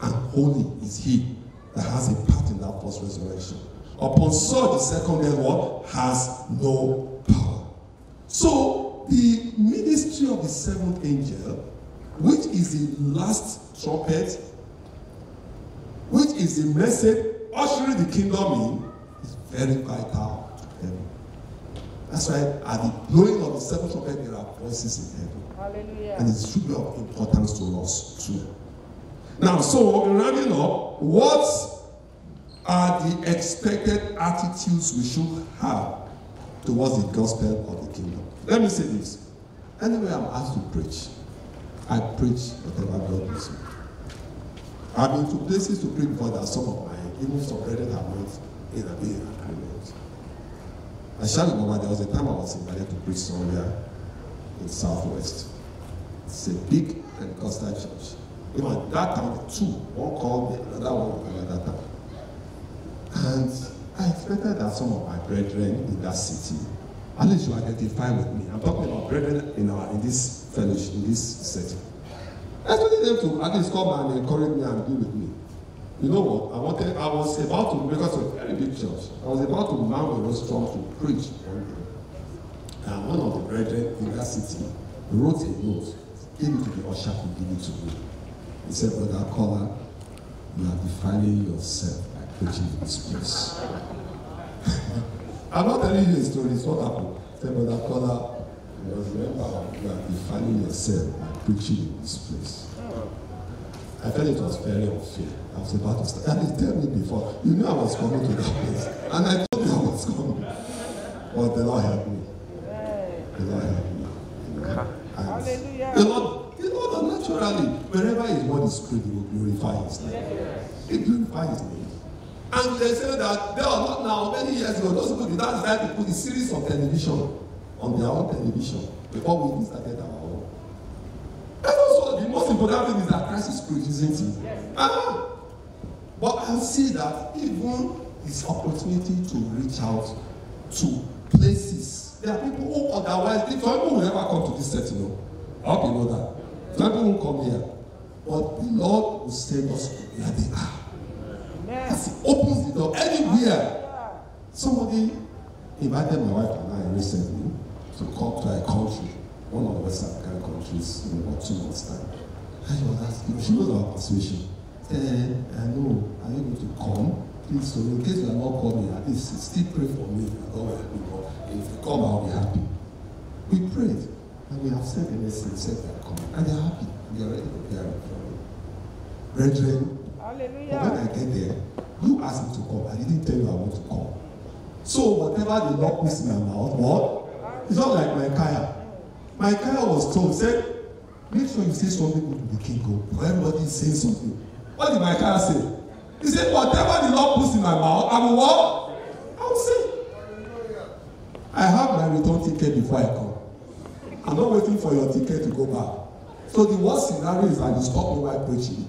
and holy is he that has a part in that first resurrection. Upon such the second death what? Has no power. So the ministry of the seventh angel, which is the last trumpet, which is the message ushering the kingdom in, is very vital to heaven. That's why at the blowing of the seventh trumpet, there are voices in heaven. Hallelujah. And it should be of importance to us too. Now, so in rounding up, what are the expected attitudes we should have towards the gospel of the kingdom? Let me say this. Anyway, I'm asked to preach. I preach whatever God gives me. I've been to places to preach before that some of my, even some brethren have went in agreement. I shall remember there was a time I was invited to preach somewhere in Southwest. It's a big Pentecostal church. Even at that time, two. One called me, another one called at that time. And I expected that some of my brethren in that city, at least you identify with me. I'm talking about brethren in this fellowship, in this setting. I expected them to at least come and encourage me and be with me. You know what? I was about to, because it's a very big church, I was about to mount a rostrum to preach one day. And one of the brethren in that city wrote a note, gave it to the usher to give it to me. He said, Brother Kola, you are defiling yourself by preaching in this place. I'm not telling you a story, it's what happened. He said, Brother Kola, you are defiling yourself by preaching in this place. I felt it was very unfair. I was about to start. And he told me before, you knew I was coming to that place. And I told you I was coming. But the Lord helped me. The Lord helped me. Hallelujah. The Lord naturally, wherever his word is spread, he will glorify his name. He glorifies his name. And they say that there are not now, many years ago, those people did not decide to put a series of television on their own television before we started our own. And also, the most important thing is that Christ is preached, isn't he? Yes. But I see that even his opportunity to reach out to places, there are people who otherwise, some people will never come to this setting. No? I hope you know that. Some people won't come here. But the Lord will send us where they are. As he opens the door anywhere. Somebody invited my wife and I recently to come to a country, one of the West African countries, in about 2 months' time. And she was asking, she knows our persuasion. I know, are you going to come? Please, so in case you are not coming, at least still pray for me. If you come, I'll be happy. We prayed, and we have sent a message, said they are coming, and they are happy. They are ready to prepare for me. Brethren, when I get there, you asked me to come. I didn't tell you I want to come. So whatever the Lord puts in my mouth, what? It's not like Micaiah. Micaiah was told, said, make sure you say something good to the king. For everybody is saying something. What did Micaiah say? He said, whatever the Lord puts in my mouth, I will what? I will say. I have my return ticket before I come. I'm not waiting for your ticket to go back. So the worst scenario is that you stop me while preaching.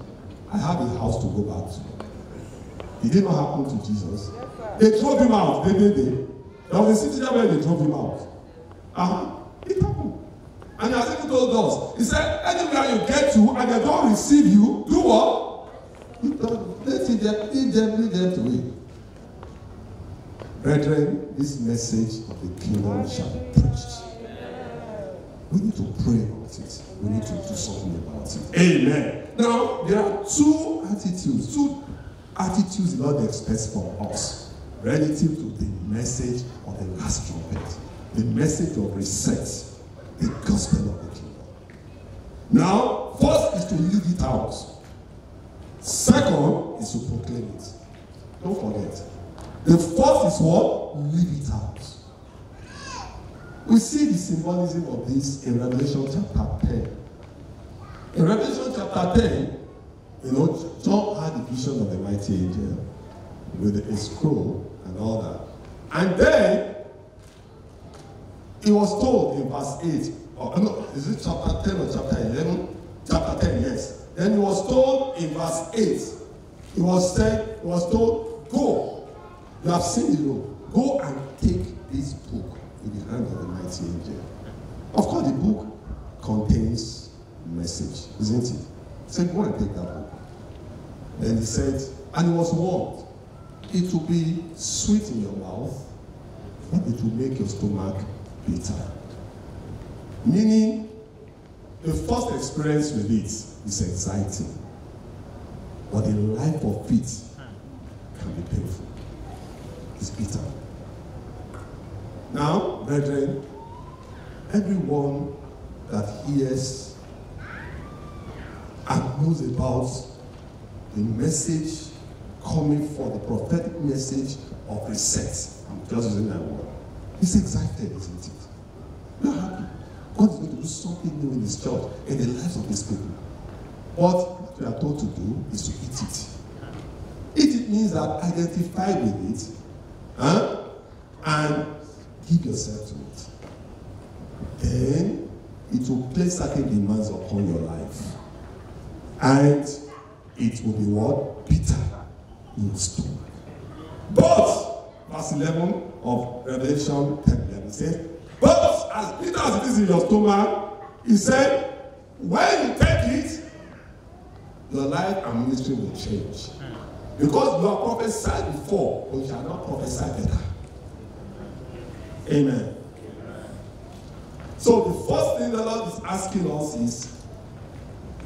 I have a house to go back to. It did not happen to Jesus. They drove him out. There was a city where they drove him out. It happened. And he has even told us, he said, anywhere you get to and they don't receive you, do what? You don't. Lead them to it. Brethren, this message of the kingdom shall be preached. We need to pray about it. We need to do something about it. Amen. Now, there are two attitudes the Lord expects from us relative to the message of the last trumpet, the message of reset, the gospel of the kingdom. Now, first is to live it out. Second is to proclaim it. Don't forget. The first is what? Live it out. We see the symbolism of this in Revelation chapter 10. In Revelation chapter 10, John had a vision of a mighty angel with a scroll and all that. And then, he was told in verse 8, is it chapter 10 or chapter 11? Chapter 10, yes. Then he was told in verse 8, he was told, go. You have seen the road. Go and take this book in the hand of the mighty angel. Of course, the book contains message, isn't it? He said, go and take that book. Then he said, and he was warned, it will be sweet in your mouth, but it will make your stomach bitter. Meaning, the first experience with it is exciting, but the life of it can be painful. It's bitter. Now, brethren, everyone that hears and knows about the message coming for the prophetic message of reset, I'm just using that word, is excited, isn't it? We're happy. God is going to do something new in His church, in the lives of His people. But what we are told to do is to eat it. Eat it means that identify with it, and give yourself to it. Then it will place certain demands upon your life. And it will be what? Bitter in your stomach. But, verse 11 of Revelation 10:11 says, but as bitter as it is in your stomach, he said, when you take it, your life and ministry will change. Because you have prophesied before, but you shall not prophesy better. Amen. So the first thing the Lord is asking us is,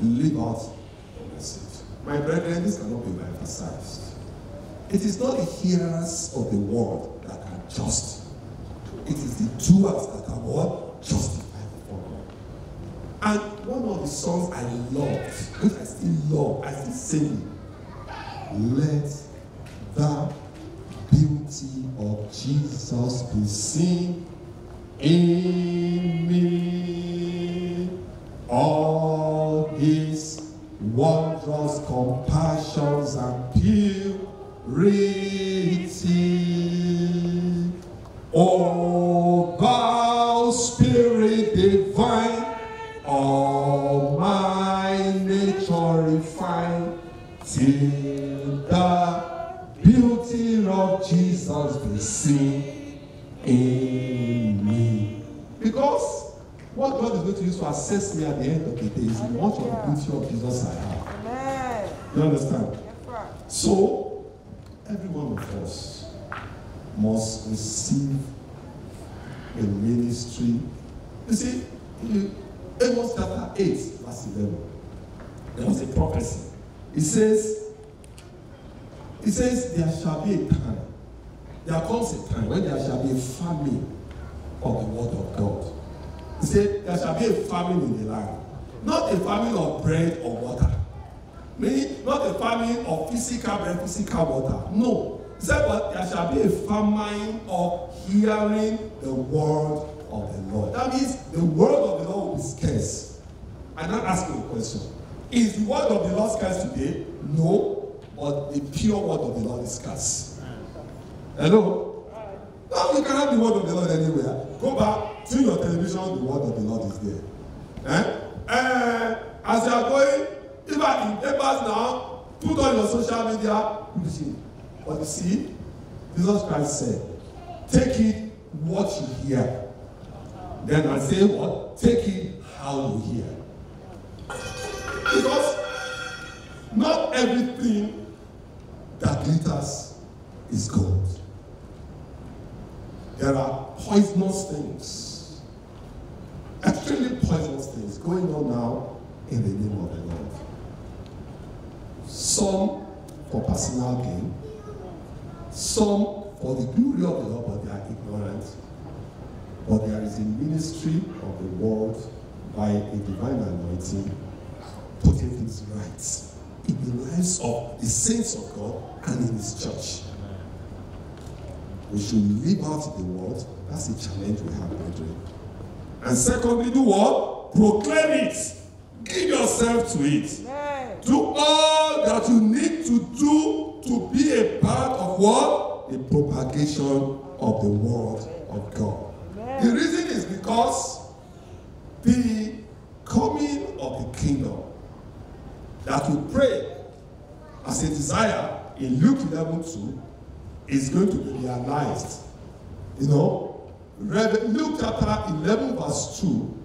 live out the message. My brethren, this cannot be emphasized. It is not the hearers of the word that are just. It is the doers that are what? Justified before God. And one of the songs I love, which I still love, I still sing it. Let the beauty of Jesus be seen in me. All His wondrous compassions and purity. O thou Spirit divine, all my nature refine, till the beauty of Jesus be seen in me. Because what God is going to use to assess me at the end of the day is how much of the beauty of Jesus I have. Amen. You understand? Yes, sir. So, every one of us must receive a ministry. You see, Amos chapter 8, verse 11, there was a prophecy. It says, there shall be a time, there comes a time when there shall be a famine of the word of God. He said, there shall be a famine in the land. Not a famine of bread or water. Meaning, not a famine of physical bread, physical water. No. He said, but there shall be a famine of hearing the word of the Lord. That means the word of the Lord will be scarce. I'm not asking a question. Is the word of the Lord scarce today? No, but the pure word of the Lord is scarce. Hello? Now you can have the word of the Lord anywhere. Go back to your television, the word of the Lord is there. As you are going, even in papers now, put on your social media, you see. But you see, Jesus Christ said, take it what you hear. Then I say what? Take it how you hear. Because not everything that glitters is gold. There are poisonous things, extremely poisonous things going on now in the name of the Lord. Some for personal gain, some for the glory of the Lord, but they are ignorant. But there is a ministry of the world by a divine anointing putting things right in the lives of the saints of God and in His church. We should live out the word. That's a challenge we have, brethren. And secondly, do what? Proclaim it. Give yourself to it. Amen. Do all that you need to do to be a part of what? The propagation of the word of God. Amen. The reason is because the coming of the kingdom that we pray as a desire in Luke 11:2 is going to be realized. You know, Luke chapter 11 verse 2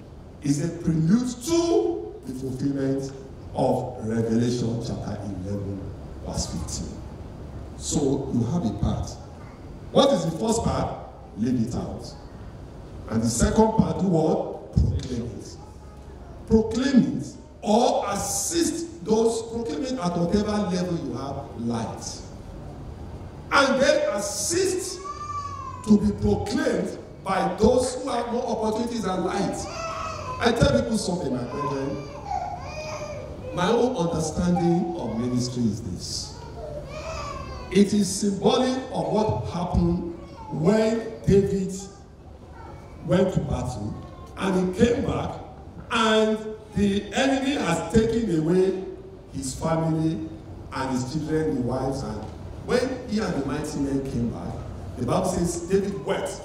is a prelude to the fulfillment of Revelation chapter 11 verse 15. So you have a part. What is the first part? Live it out. And the second part, do what? Proclaim it. Proclaim it or assist those, proclaim it at whatever level you have light. And then assist to be proclaimed by those who have more opportunities and light. I tell people something, my brethren. My own understanding of ministry is this. It is symbolic of what happened when David went to battle and he came back and the enemy has taken away his family and his children, the wives, and when he and the mighty men came back, the Bible says David wept.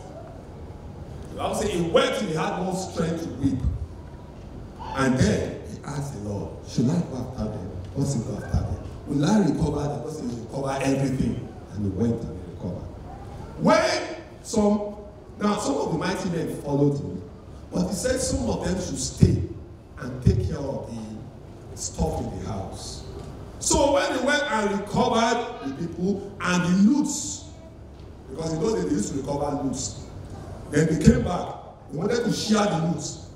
The Bible says he wept till he had no strength to weep. And then he asked the Lord, should I go after them? What's he go after them? Will I recover them? What's he recover everything? And he went and he recovered. When some of the mighty men followed him, but he said some of them should stay and take care of the stuff in the house. So when they went and recovered the people and the loots, because in those days they used to recover loots, then they came back. They wanted to share the loots.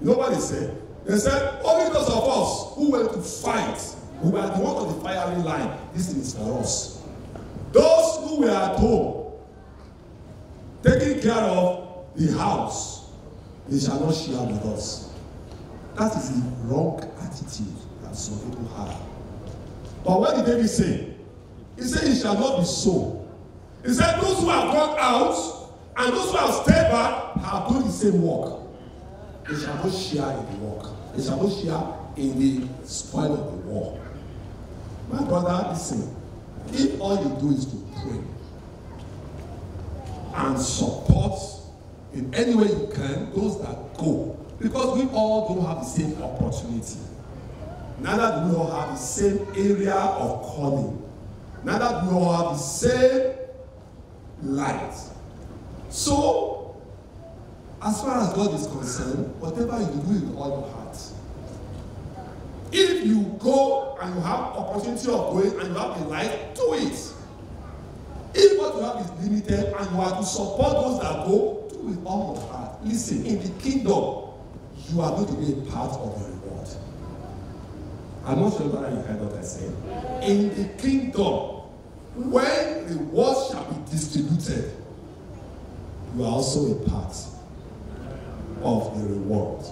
You know what they said? They said, only those of us who went to fight, who were the one on the firing line, this thing is for us. Those who were at home, taking care of the house, they shall not share with us. That is the wrong attitude that some people have. But what did David say? He said, it shall not be so. He said, those who have gone out and those who have stayed back have done the same work. They shall not share in the work. They shall not share in the spoil of the war. My brother, listen. If all you do is to pray and support in any way you can those that go, because we all don't have the same opportunity. Neither do we all have the same area of calling. Neither do we all have the same light. So, as far as God is concerned, whatever you do with all your heart. If you go and you have opportunity of going and you have the light, do it. If what you have is limited and you have to support those that go, do it with all your heart. Listen, in the kingdom, you are going to be a part of the reward. I'm not sure whether you heard what I said. In the kingdom, when rewards shall be distributed, you are also a part of the reward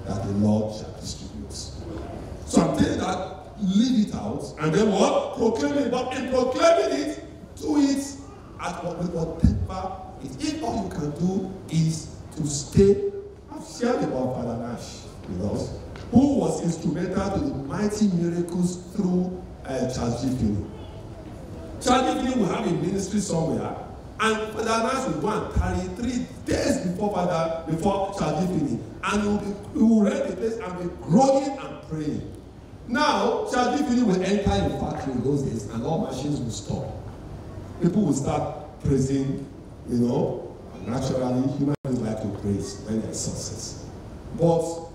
that the Lord shall distribute. So I'm telling that, leave it out, and then what? Proclaim it. But in proclaiming it, do it at whatever it is. If all you can do is to stay, I've shared about Father Nash with us. who was instrumental to the mighty miracles through Charles G. Finney. Charles G. Finney will have a ministry somewhere, and Father Nash will go and tarry 3 days before Charles G. Finney, and he will rent the place and be groaning and praying. Now, Charles G. Finney will enter a factory in those days, and all machines will stop. People will start praising, naturally, human beings like to praise when there's success. But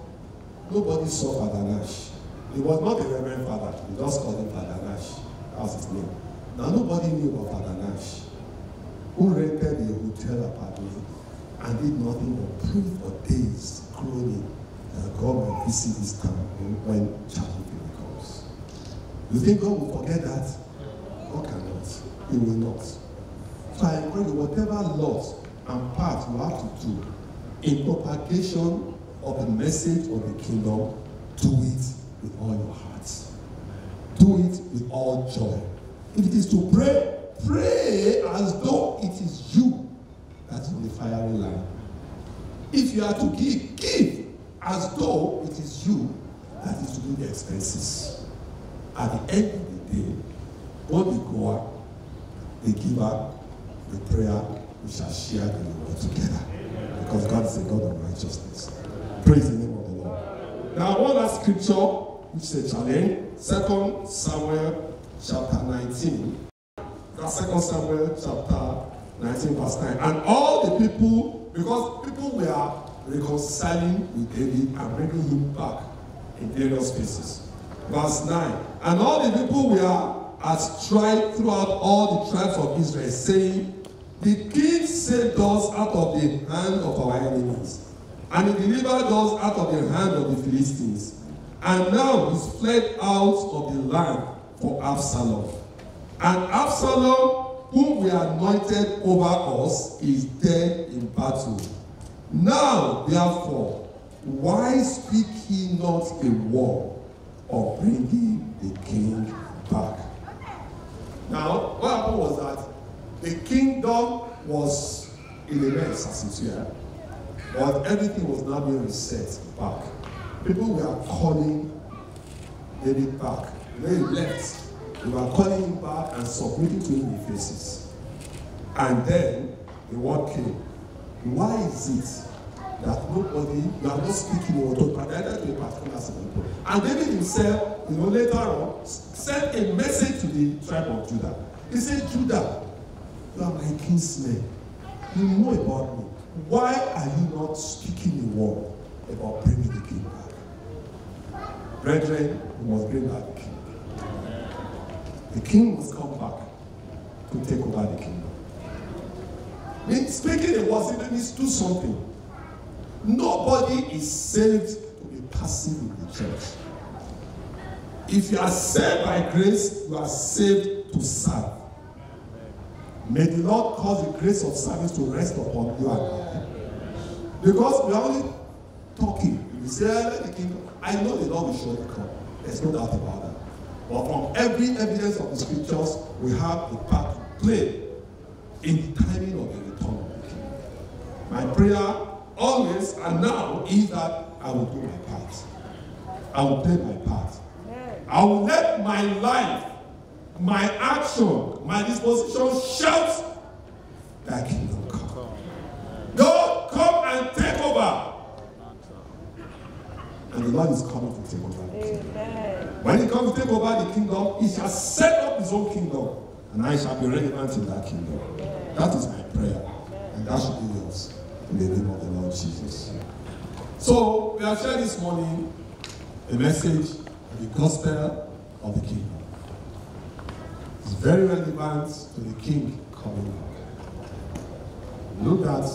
nobody saw Father Nash. He was not a Reverend Father. We just called him Father Nash. That was his name. Now, nobody knew about Father Nash, who rented a hotel apartment and did nothing but pray for days, groaning that God will visit this town when Charles Finney comes. You think God will forget that? God cannot. He will not. So I encourage you, whatever lot and part you have to do in propagation of the message of the kingdom, do it with all your heart. Do it with all joy. If it is to pray, pray as though it is you that is on the firing line. If you are to give, give as though it is you that is to do the expenses. At the end of the day, both the goer, the giver, the prayer, we shall share the reward together. Because God is a God of righteousness. Praise the name of the Lord. Now, one last scripture, which is a challenge, 2 Samuel chapter 19. That's 2 Samuel chapter 19, verse 9. And all the people, because people were reconciling with David and bringing him back in various places. Verse 9. And all the people were at strife throughout all the tribes of Israel, saying, the king saved us out of the hand of our enemies, and he delivered us out of the hand of the Philistines. And now he's fled out of the land for Absalom. And Absalom, whom we anointed over us, is dead in battle. Now, therefore, why speak ye not a word of bringing the king back? Now, what happened was that the kingdom was in a mess, as it were, but everything was now being reset back. People were calling David back. When he left, they were calling him back and submitting to him in the faces. And then the word came. Why is it that nobody, you are not speaking or to a particular people? And David himself, later on, sent a message to the tribe of Judah. He said, Judah, you are my kinsmen. You know about me. Why are you not speaking a word about bringing the king back? Brethren, we must bring back the king. The king must come back to take over the kingdom. Speaking a word means do something. Nobody is saved to be passive in the church. If you are saved by grace, you are saved to serve. May the Lord cause the grace of service to rest upon you and I. Because we are only talking. We say, let the kingdom. I know the Lord will surely come. There's no doubt about that. But from every evidence of the scriptures, we have a part to play in the timing of the return of the king. My prayer always and now is that I will do my part. I will play my part. I will let my life, my action, my disposition shout, thy kingdom come. God, come and take over. And the Lord is coming to take over. Amen. When he comes to take over the kingdom, he shall set up his own kingdom. And I shall be relevant in that kingdom. Amen. That is my prayer. And that should be yours. In the name of the Lord Jesus. So, we have shared this morning a message of the gospel of the kingdom. It's very relevant to the king coming back. Look at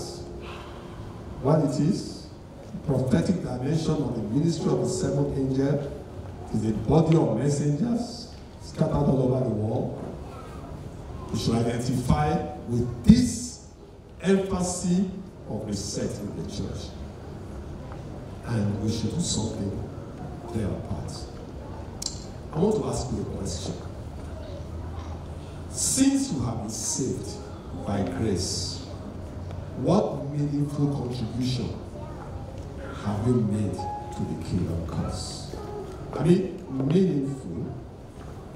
what it is. The prophetic dimension of the ministry of the seventh angel is a body of messengers scattered all over the world. We should identify with this emphasis of reset in the church. And we should do something play our part. I want to ask you a question. Since you have been saved by grace, what meaningful contribution have you made to to the kingdom cause? I mean, meaningful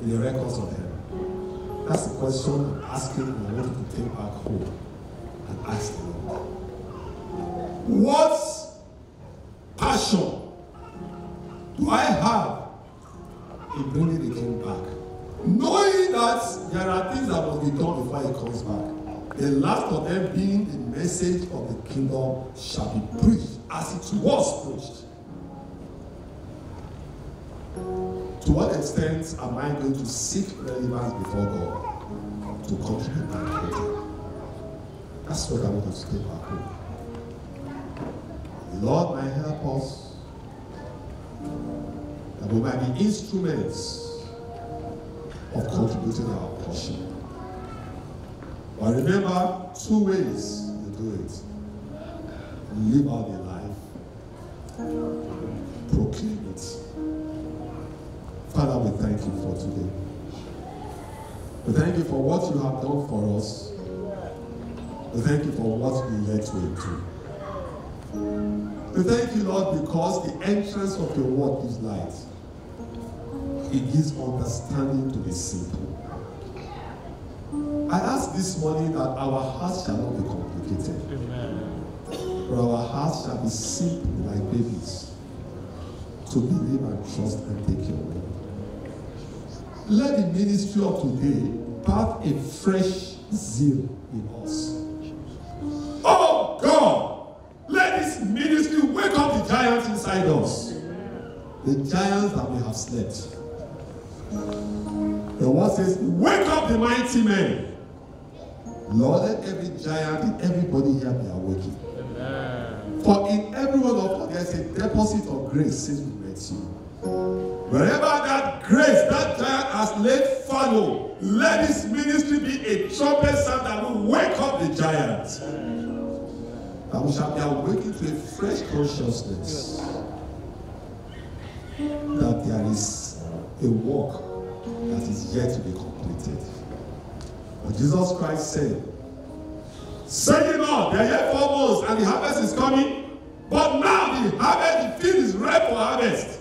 in the records of heaven? That's the question I'm asking and I want you to take back home and ask the Lord. What passion do I have in bringing the king back? Knowing that there are things that must be done before he comes back. The last of them being the message of the kingdom shall be preached as it was preached. To what extent am I going to seek relevance before God to contribute my creator? That's what I want us to take back home. The Lord might help us that we might be instruments of contributing our portion. But remember, two ways to do it. Live out your life. Proclaim it. Father, we thank you for today. We thank you for what you have done for us. We thank you for what you yet will do. We thank you, Lord, because the entrance of your word gives light. It gives understanding to the simple. I ask this morning that our hearts shall not be complicated. Amen. But our hearts shall be simple like babies to believe and trust and take your word. Let the ministry of today birth a fresh zeal in us. Oh God, let this ministry wake up the giants inside us. The giants that we have slept. The word says, wake up the mighty men. Lord, let every giant and everybody here be awakened. Amen. For in every one of us, there's a deposit of grace since we met you. Wherever that grace, that giant has laid fallow, let this ministry be a trumpet sound that will wake up the giant. That we shall be awakened to a fresh consciousness that there is a work that is yet to be completed. But Jesus Christ said, "Say ye not, there are yet 4 months, and the harvest is coming. But now the harvest, the field is ripe for harvest."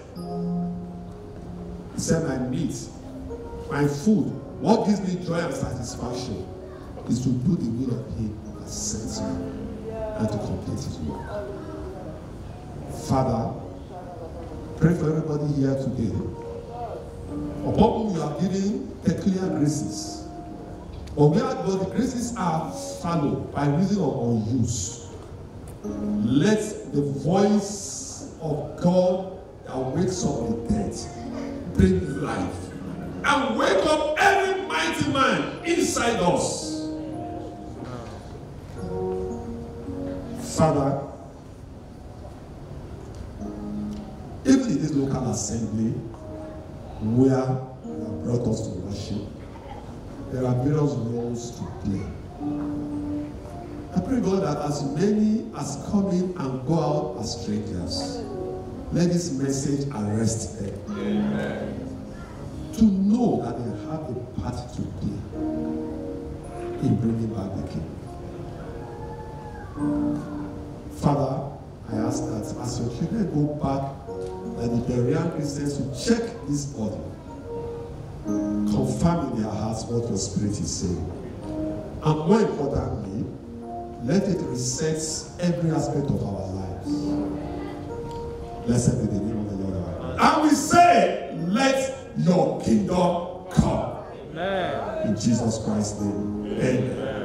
He said, "My meat, my food, what gives me joy and satisfaction is to do the will of him that sent me and to complete his work." Father, pray for everybody here today, upon whom you are giving peculiar graces. But where the graces are fallow by reason of unuse, let the voice of God that wakes up the dead bring life and wake up every mighty man inside us. Father, even in this local assembly where you have brought us to worship, there are various roles to play. I pray, God, that as many as come in and go out as strangers, let this message arrest them. Amen. To know that they have a part to play in bringing back the King. Father, I ask that as your children go back, that the Berean Christians will check this body, confirm in their hearts what your spirit is saying. And more importantly, let it reset every aspect of our lives. Blessed be the name of the Lord. And we say, let your kingdom come. Amen. In Jesus Christ's name. Amen.